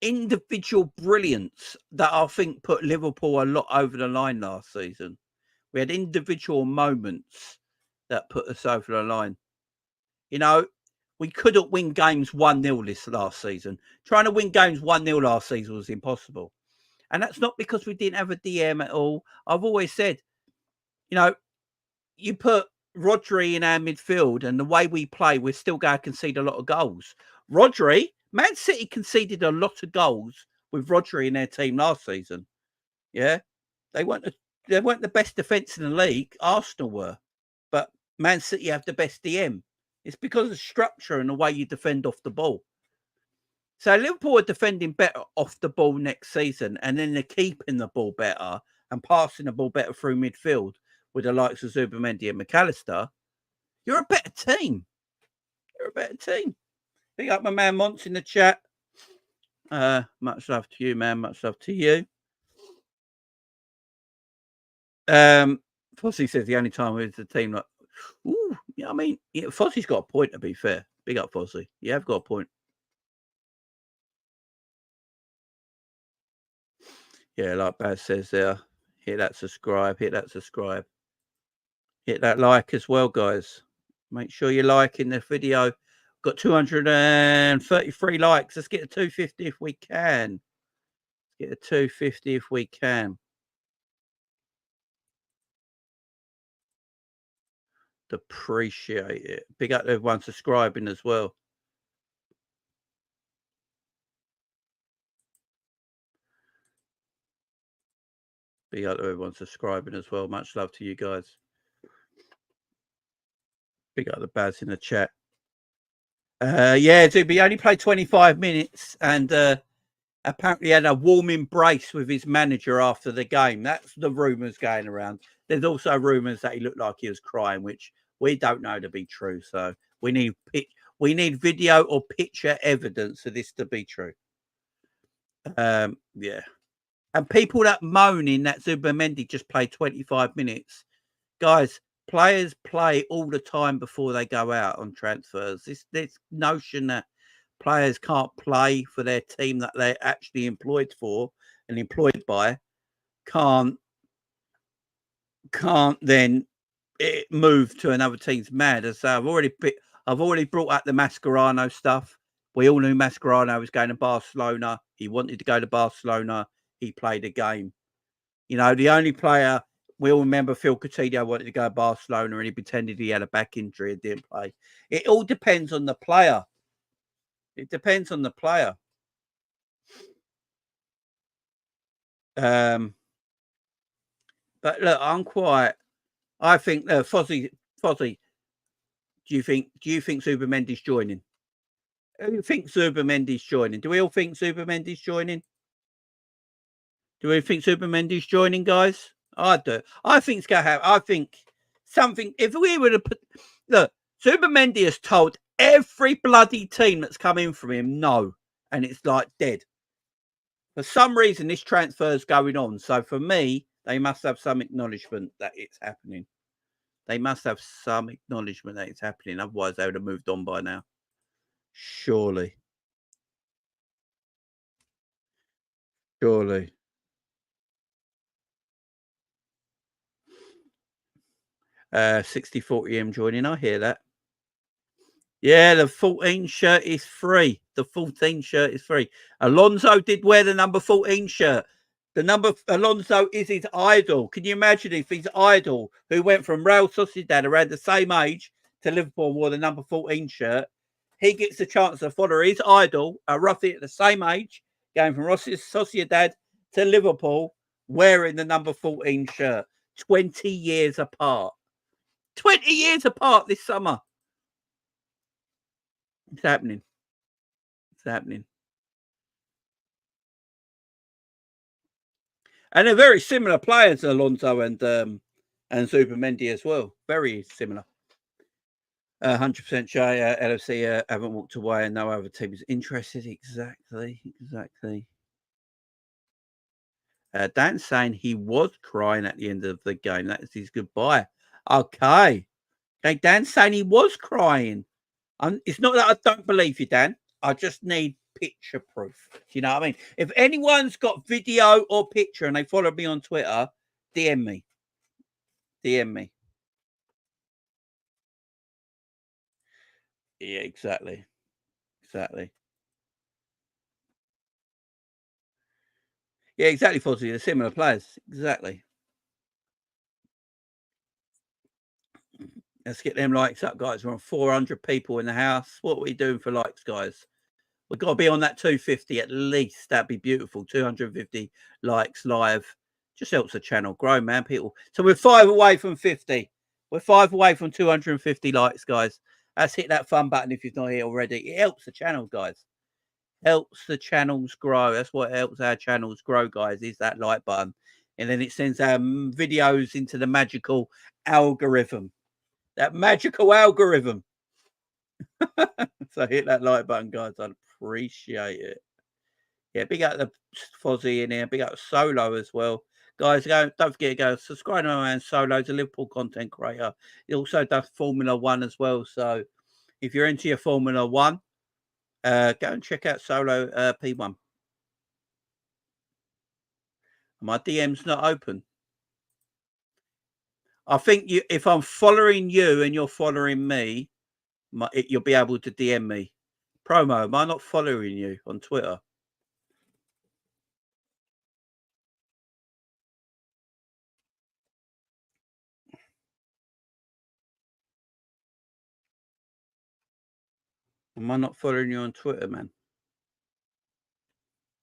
individual brilliance that I think put Liverpool a lot over the line last season. We had individual moments that put us over the line. You know, we couldn't win games 1-0 this last season. Trying to win games 1-0 last season was impossible. And that's not because we didn't have a DM at all. I've always said, you know, you put Rodri in our midfield and the way we play, we're still going to concede a lot of goals. Rodri, Man City conceded a lot of goals with Rodri in their team last season. Yeah, they weren't the best defence in the league. Arsenal were, but Man City have the best DM. It's because of structure and the way you defend off the ball. So Liverpool are defending better off the ball next season, and then they're keeping the ball better and passing the ball better through midfield with the likes of Zubimendi and McAllister. You're a better team. You're a better team. Pick up my man Monts in the chat. Much love to you, man. Much love to you. Fossey says the only time with the team like, ooh, yeah, I mean, yeah, Fossey's got a point, to be fair. Big up, Fossey. You have got a point. Yeah, like Baz says there, hit that subscribe, hit that subscribe. Hit that like as well, guys. Make sure you're liking the video. Got 233 likes. Let's get to 250 if we can. Let's get to 250 if we can. Appreciate it. Big up to everyone subscribing as well. Big up to everyone subscribing as well. Much love to you guys. Big up the Baz in the chat. Yeah, Zuby only played 25 minutes and apparently had a warm embrace with his manager after the game. That's the rumours going around. There's also rumours that he looked like he was crying, which we don't know to be true. So we need video or picture evidence for this to be true. Yeah. And people that moaning that Zubimendi just played 25 minutes, guys, players play all the time before they go out on transfers. This notion that players can't play for their team that they're actually employed for and employed by can't then move to another team's mad. As I've already brought up the Mascherano stuff. We all knew Mascherano was going to Barcelona. He wanted to go to Barcelona. He played a game. You know, the only player we all remember, Phil Coutinho wanted to go to Barcelona and he pretended he had a back injury and didn't play. It all depends on the player. It depends on the player. But look, I think Fozzie, do you think Zubimendi's joining? Who thinks Zubimendi's joining? Do we all think Zubimendi's joining? Do we think Zubimendi's joining, guys? I do. I think it's going to happen. I think something, if we were to put, look, Zubimendi has told every bloody team that's come in from him no, and it's like dead. For some reason, this transfer is going on. So for me, they must have some acknowledgement that it's happening. They must have some acknowledgement that it's happening. Otherwise, they would have moved on by now. Surely. 60-40M joining. I hear that. Yeah, the 14 shirt is free. The 14 shirt is free. Alonso did wear the number 14 shirt. Alonso is his idol. Can you imagine if his idol, who went from Real Sociedad around the same age to Liverpool, wore the number 14 shirt? He gets the chance to follow his idol, roughly at the same age, going from Sociedad to Liverpool, wearing the number 14 shirt. 20 years apart. 20 years apart this summer. It's happening. It's happening. And they're very similar players, Alonso and Zubimendi as well. Very similar. 100% Jay, LFC haven't walked away and no other team is interested. Exactly. Dan's saying he was crying at the end of the game. That is his goodbye. Okay, Dan's saying he was crying. It's not that I don't believe you, Dan. I just need picture proof. Do you know what I mean? If anyone's got video or picture and they follow me on Twitter, DM me. Yeah, exactly. Yeah, exactly, Fozzie. They're similar players. Exactly. Let's get them likes up, guys. We're on 400 people in the house. What are we doing for likes, guys? We've got to be on that 250 at least. That'd be beautiful. 250 likes live. Just helps the channel grow, man, people. So we're 5 away from 50. We're 5 away from 250 likes, guys. Let's hit that fun button if you've not here already. It helps the channel, guys. Helps the channels grow. That's what helps our channels grow, guys, is that like button. And then it sends our videos into the magical algorithm. That magical algorithm. So hit that like button, guys. I'd appreciate it. Yeah, big up the Fozzie in here. Big up Solo as well. Guys, don't forget to go subscribe to my man Solo. He's a Liverpool content creator. He also does Formula One as well. So if you're into your Formula One, go and check out Solo P1. My DM's not open. I think if I'm following you and you're following me, you'll be able to DM me. Promo, am I not following you on Twitter? Am I not following you on Twitter, man?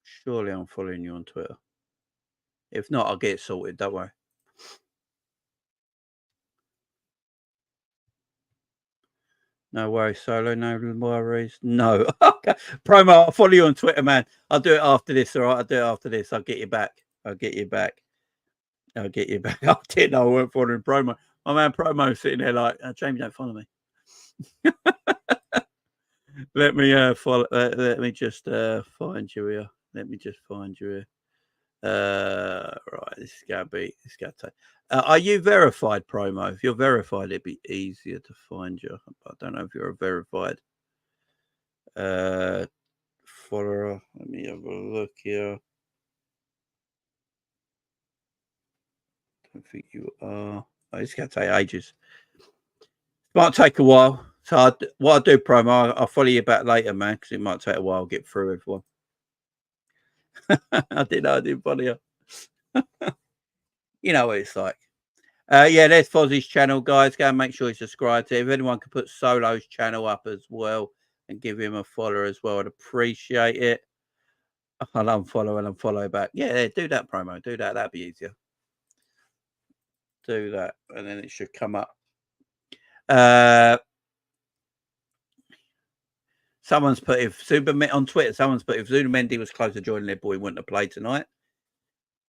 Surely I'm following you on Twitter. If not, I'll get it sorted. Don't worry. No worries, Solo. No worries. No. Okay. Promo, I'll follow you on Twitter, man. I'll do it after this, all right? I'll do it after this. I'll get you back. I didn't know I weren't following Promo. My man Promo's sitting there like, Jamie, don't follow me. Let me follow. Let me just find you here. Right, this is gonna take. Are you verified, Promo? If you're verified, it'd be easier to find you. I don't know if you're a verified follower. Let me have a look here. Don't think you are. Oh, it's gonna take ages. Might take a while. So what I'll do, Promo, I'll follow you back later, man, because it might take a while to get through everyone. I didn't follow you. You know what it's like. Yeah, there's Fozzie's channel, guys. Go and make sure you subscribe to it. If anyone could put Solo's channel up as well and give him a follow as well, I'd appreciate it. I'll unfollow and unfollow back. Yeah, do that, Promo. Do that. That'd be easier. Do that, and then it should come up. Someone's put if Zubimendi on Twitter. Someone's put if Zubimendi was close to joining Liverpool, he wouldn't have played tonight.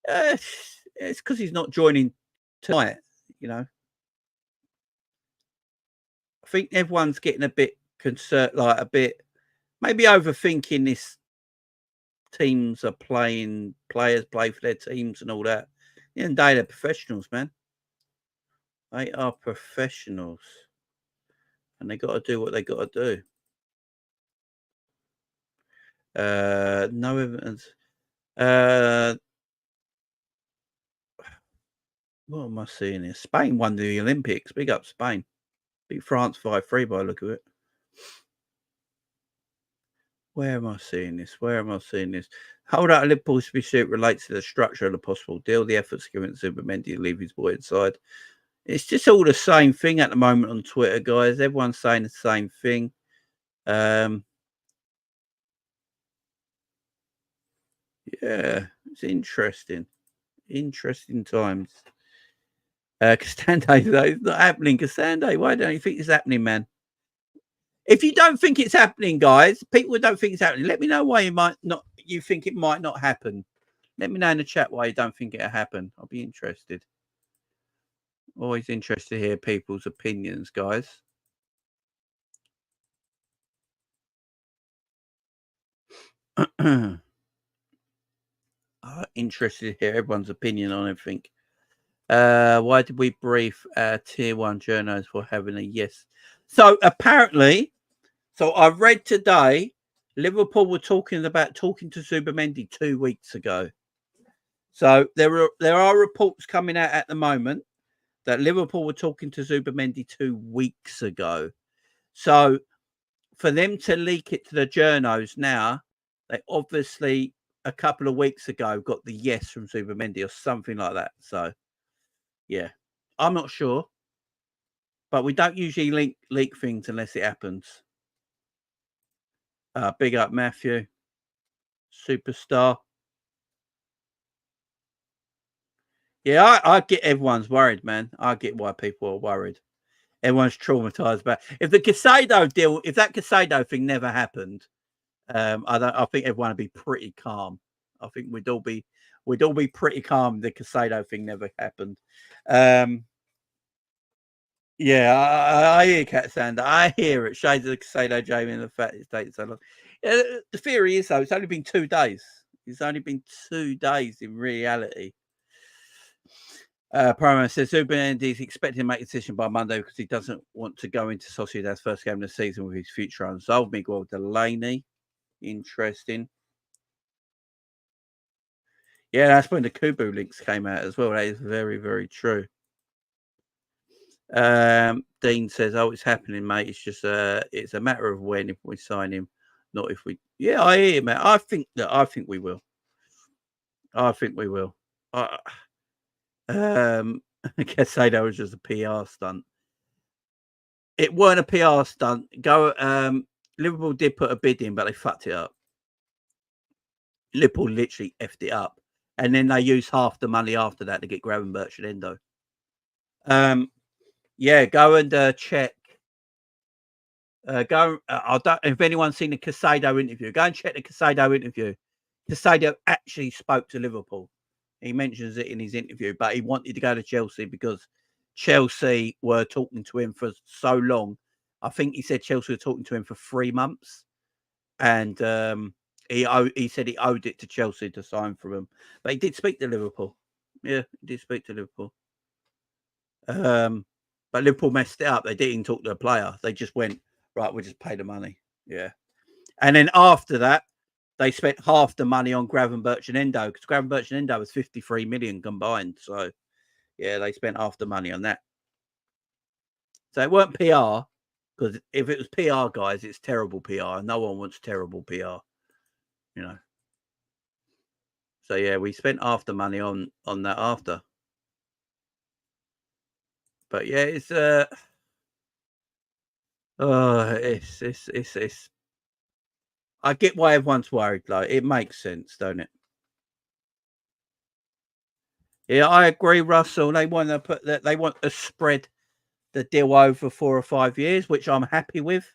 It's because he's not joining tonight. You know, I think everyone's getting a bit concerned, like a bit maybe overthinking this. Teams are playing, players play for their teams and all that. At the end of the day, they're professionals, man. They are professionals, and they got to do what they got to do. No evidence. What am I seeing here? Spain won the Olympics. Big up Spain. Beat France 5-3 by the look of it. Where am I seeing this? Hold out a Liverpool pursuit relates to the structure of the possible deal. The efforts given to Zubimendi to leave his boy inside. It's just all the same thing at the moment on Twitter, guys. Everyone's saying the same thing. Yeah, it's interesting. Interesting times. Castande, though, it's not happening. Castande, why don't you think it's happening, man? If you don't think it's happening, guys, people who don't think it's happening, let me know why you think it might not happen. Let me know in the chat why you don't think it'll happen. I'll be interested. Always interested to hear people's opinions, guys. Interested to hear everyone's opinion on everything. Why did we brief our tier 1 journos for having a yes? So apparently, I read today, Liverpool were talking to Zubimendi 2 weeks ago. So there are reports coming out at the moment that Liverpool were talking to Zubimendi 2 weeks ago. So for them to leak it to the journos now, they obviously a couple of weeks ago got the yes from Zubimendi or something like that. So yeah, I'm not sure, but we don't usually leak things unless it happens. Big up Matthew, superstar. Yeah, I get everyone's worried, man. I get why people are worried. Everyone's traumatized about if that Casado thing never happened. I think everyone would be pretty calm. I think we'd all be pretty calm. The Casado thing never happened. Yeah, I hear Cat Sander. I hear it. Shades of the Casado, Jamie, and the fact it's taken so long. The theory is though, it's only been 2 days. It's only been 2 days in reality. Promo says Zubimendi is expecting to make a decision by Monday because he doesn't want to go into Sociedad's first game of the season with his future unsolved. Miguel Delaney. Interesting. Yeah, that's when the Kubu links came out as well. That is very, very true. Dean says, "Oh, it's happening, mate. It's just it's a matter of when if we sign him, not if we." Yeah, I hear you, mate. I think we will. I think we will. I guess say that was just a PR stunt. It weren't a PR stunt. Liverpool did put a bid in, but they fucked it up. Liverpool literally effed it up, and then they used half the money after that to get Gravenberch and Endo. Yeah, go and check. If anyone's seen the Casado interview, go and check the Casado interview. Casado actually spoke to Liverpool. He mentions it in his interview, but he wanted to go to Chelsea because Chelsea were talking to him for so long. I think he said Chelsea were talking to him for 3 months, and he said he owed it to Chelsea to sign for him. But he did speak to Liverpool. Yeah, he did speak to Liverpool. But Liverpool messed it up. They didn't even talk to a player. They just went, right, we'll just pay the money. Yeah. And then after that, they spent half the money on Gravenberch and Endo because Gravenberch and Endo was 53 million combined. So, yeah, they spent half the money on that. So it weren't PR because if it was PR, guys, it's terrible PR. No one wants terrible PR, you know. So, yeah, we spent half the money on that after. But, yeah, it's it's I get why everyone's worried. Like it makes sense, don't it? Yeah, I agree, Russell. They want to spread the deal over 4 or 5 years, which I'm happy with.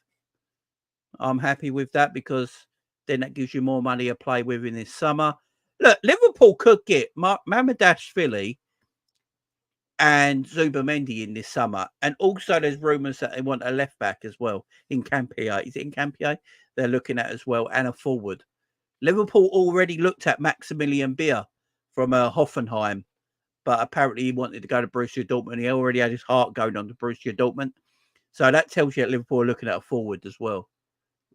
I'm happy with that because then that gives you more money to play with in this summer. Look, Liverpool could get Mamadashvili and Zubimendi in this summer, and also there's rumours that they want a left back as well in Campier. Is it in Campier? They're looking at as well, and a forward. Liverpool already looked at Maximilian Beer from Hoffenheim, but apparently he wanted to go to Borussia Dortmund. He already had his heart going on to Borussia Dortmund. So that tells you that Liverpool are looking at a forward as well.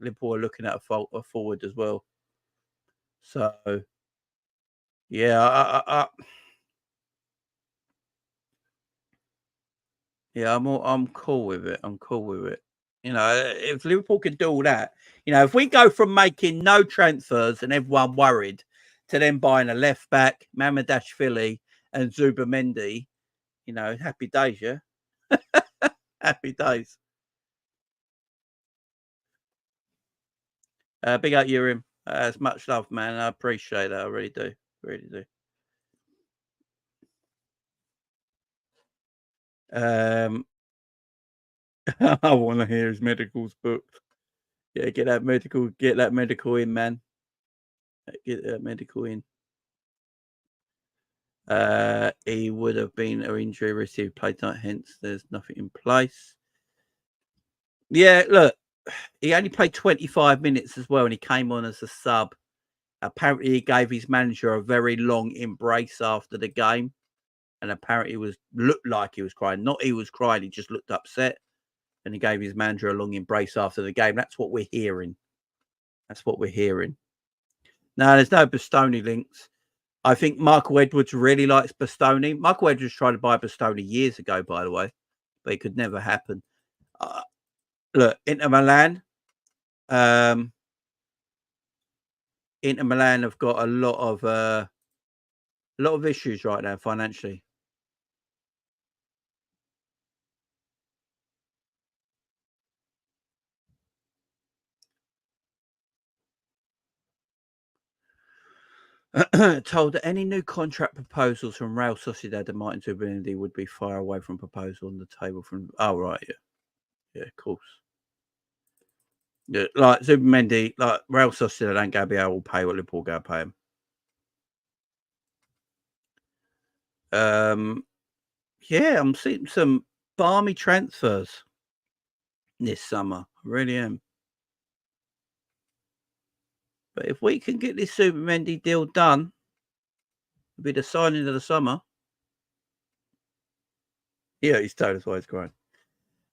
Liverpool are looking at a forward as well. So, yeah, I'm cool with it. I'm cool with it. You know, if Liverpool can do all that, you know, if we go from making no transfers and everyone worried to then buying a left back, Mamadashvili and Zubimendi, you know, happy days, yeah? Happy days. Big up, Urim. It's much love, man. I appreciate that. I really do. Really do. I want to hear his medicals booked. Yeah, get that medical in, man. Get that medical in. He would have been an injury risk if he played tonight, hence there's nothing in place. Yeah, look, he only played 25 minutes as well, and he came on as a sub. Apparently, he gave his manager a very long embrace after the game, and apparently, looked like he was crying. Not he was crying; he just looked upset, and he gave his manager a long embrace after the game. That's what we're hearing. That's what we're hearing. No, there's no Bastoni links. I think Michael Edwards really likes Bastoni. Michael Edwards tried to buy Bastoni years ago, by the way, but it could never happen. Look, Inter Milan have got a lot of issues right now financially. Told that any new contract proposals from Real Sociedad and Martin Zubimendi would be far away from proposal on the table from. Oh right, yeah, of course. Yeah, like Zubimendi, like Real Sociedad ain't gonna be able to pay what Liverpool go pay him. Yeah, I'm seeing some balmy transfers this summer. I really am. But if we can get this Zubimendi deal done, it'll be the signing of the summer. Yeah, he's told us why he's crying.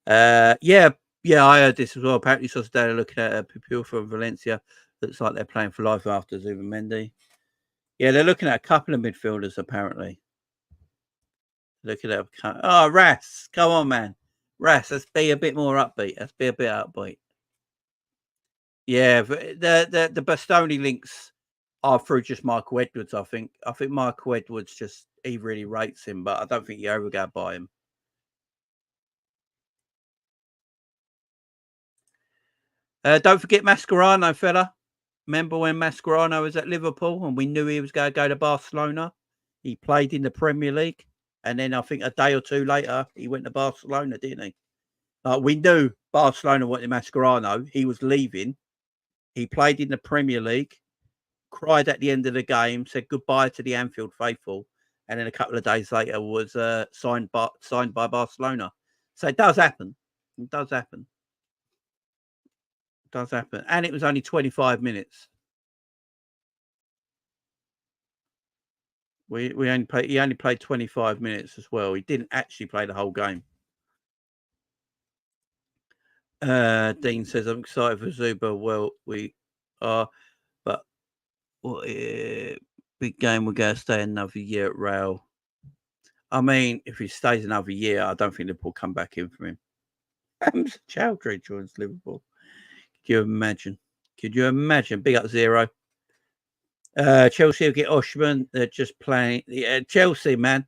Yeah, I heard this as well. Apparently, Sociedad are looking at Pupil from Valencia. Looks like they're playing for life after Zubimendi. Yeah, they're looking at a couple of midfielders, apparently. Looking at Ras, come on, man. Ras, let's be a bit more upbeat. Let's be a bit upbeat. Yeah, the Bastoni links are through just Michael Edwards, I think. I think Michael Edwards he really rates him, but I don't think he ever go by him. Don't forget Mascherano, fella. Remember when Mascherano was at Liverpool and we knew he was going to go to Barcelona? He played in the Premier League, and then I think a day or two later he went to Barcelona, didn't he? We knew Barcelona wanted Mascherano. He was leaving. He played in the Premier League, cried at the end of the game, said goodbye to the Anfield faithful, and then a couple of days later was signed by Barcelona. So it does happen. It does happen. It does happen. And it was only 25 minutes. He only played 25 minutes as well. He didn't actually play the whole game. Dean says, I'm excited for Zuba. Well, we are, but big game, we're going to stay another year at Real. I mean, if he stays another year, I don't think Liverpool come back in for him. Hamza Chowdhury joins Liverpool. Could you imagine? Big up 0. Chelsea will get Oshman. They're just playing. Chelsea, man.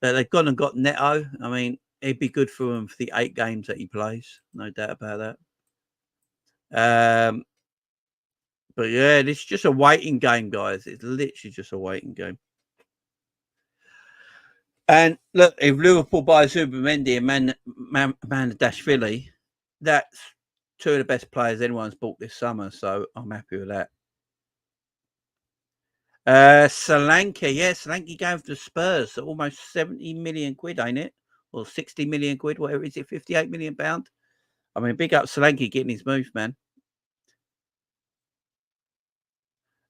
They've gone and got Neto. I mean, it'd be good for him for the 8 games that he plays. No doubt about that. But yeah, this is just a waiting game, guys. It's literally just a waiting game. And look, if Liverpool buy Zubimendi and Mandashvili, that's 2 of the best players anyone's bought this summer. So I'm happy with that. Solanke, yeah, Solanke gave the Spurs almost 70 million quid, ain't it? Or 60 million quid, whatever is it, 58 million pound? I mean, big up Solanke getting his move, man.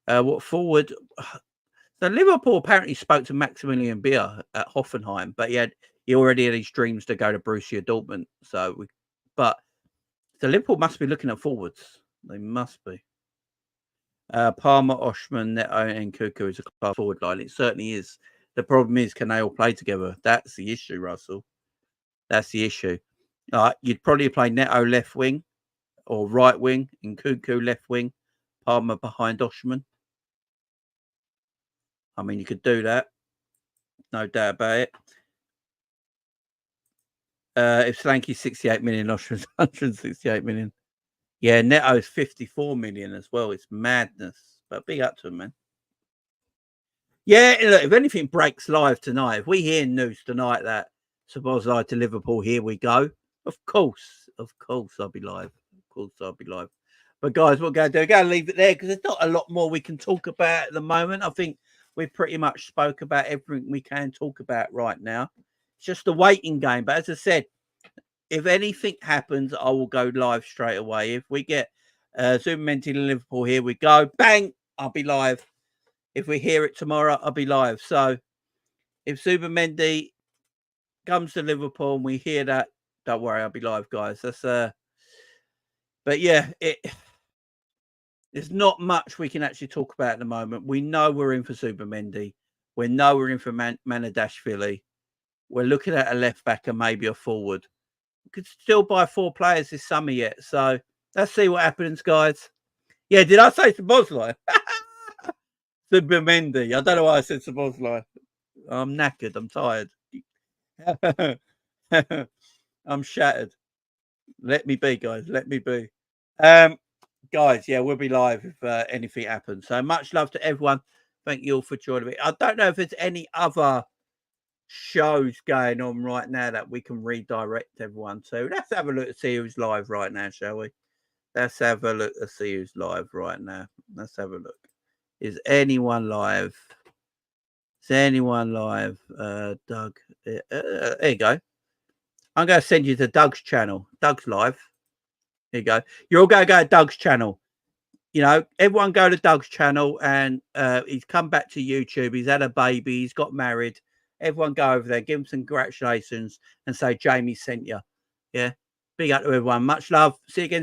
What forward? So Liverpool apparently spoke to Maximilian Beer at Hoffenheim, but he already had his dreams to go to Borussia Dortmund. So Liverpool must be looking at forwards. They must be. Palmer, Oshman, Neto, and Kuku is a class forward line. It certainly is. The problem is, can they all play together? That's the issue, Russell. That's the issue. You'd probably play Neto left wing or right wing, and Kuku left wing, Palmer behind Oshman. I mean, you could do that. No doubt about it. If Solanke's 68 million, Oshman's 168 million. Yeah, Neto's 54 million as well. It's madness. But big up to him, man. Yeah, look, if anything breaks live tonight, if we hear news tonight that Szoboszlai to Liverpool, here we go. Of course, I'll be live. Of course, I'll be live. But guys, what we're going to do, we're going to leave it there because there's not a lot more we can talk about at the moment. I think we've pretty much spoke about everything we can talk about right now. It's just a waiting game. But as I said, if anything happens, I will go live straight away. If we get Zubimendi to Liverpool, here we go. Bang! I'll be live. If we hear it tomorrow, I'll be live. So if Zubimendi comes to Liverpool and we hear that, don't worry, I'll be live, guys. That's but yeah, there's not much we can actually talk about at the moment. We know we're in for Zubimendi. We know we're in for Manadashvili. We're looking at a left back and maybe a forward. We could still buy 4 players this summer yet. So let's see what happens, guys. Yeah, did I say Szoboszlai? Zubimendi. I don't know why I said Szoboszlai. I'm knackered. I'm tired. I'm shattered. Let me be, guys. Let me be. Guys, yeah, we'll be live if anything happens. So much love to everyone. Thank you all for joining me. I don't know if there's any other shows going on right now that we can redirect everyone to. Let's have a look to see who's live right now, shall we? Let's have a look to see who's live right now. Let's have a look. Is anyone live? Is anyone live? Doug. There you go. I'm going to send you to Doug's channel. Doug's live. There you go. You're all going to go to Doug's channel. You know, everyone go to Doug's channel, and he's come back to YouTube. He's had a baby. He's got married. Everyone go over there. Give him some congratulations and say Jamie sent you. Yeah. Big up to everyone. Much love. See you again.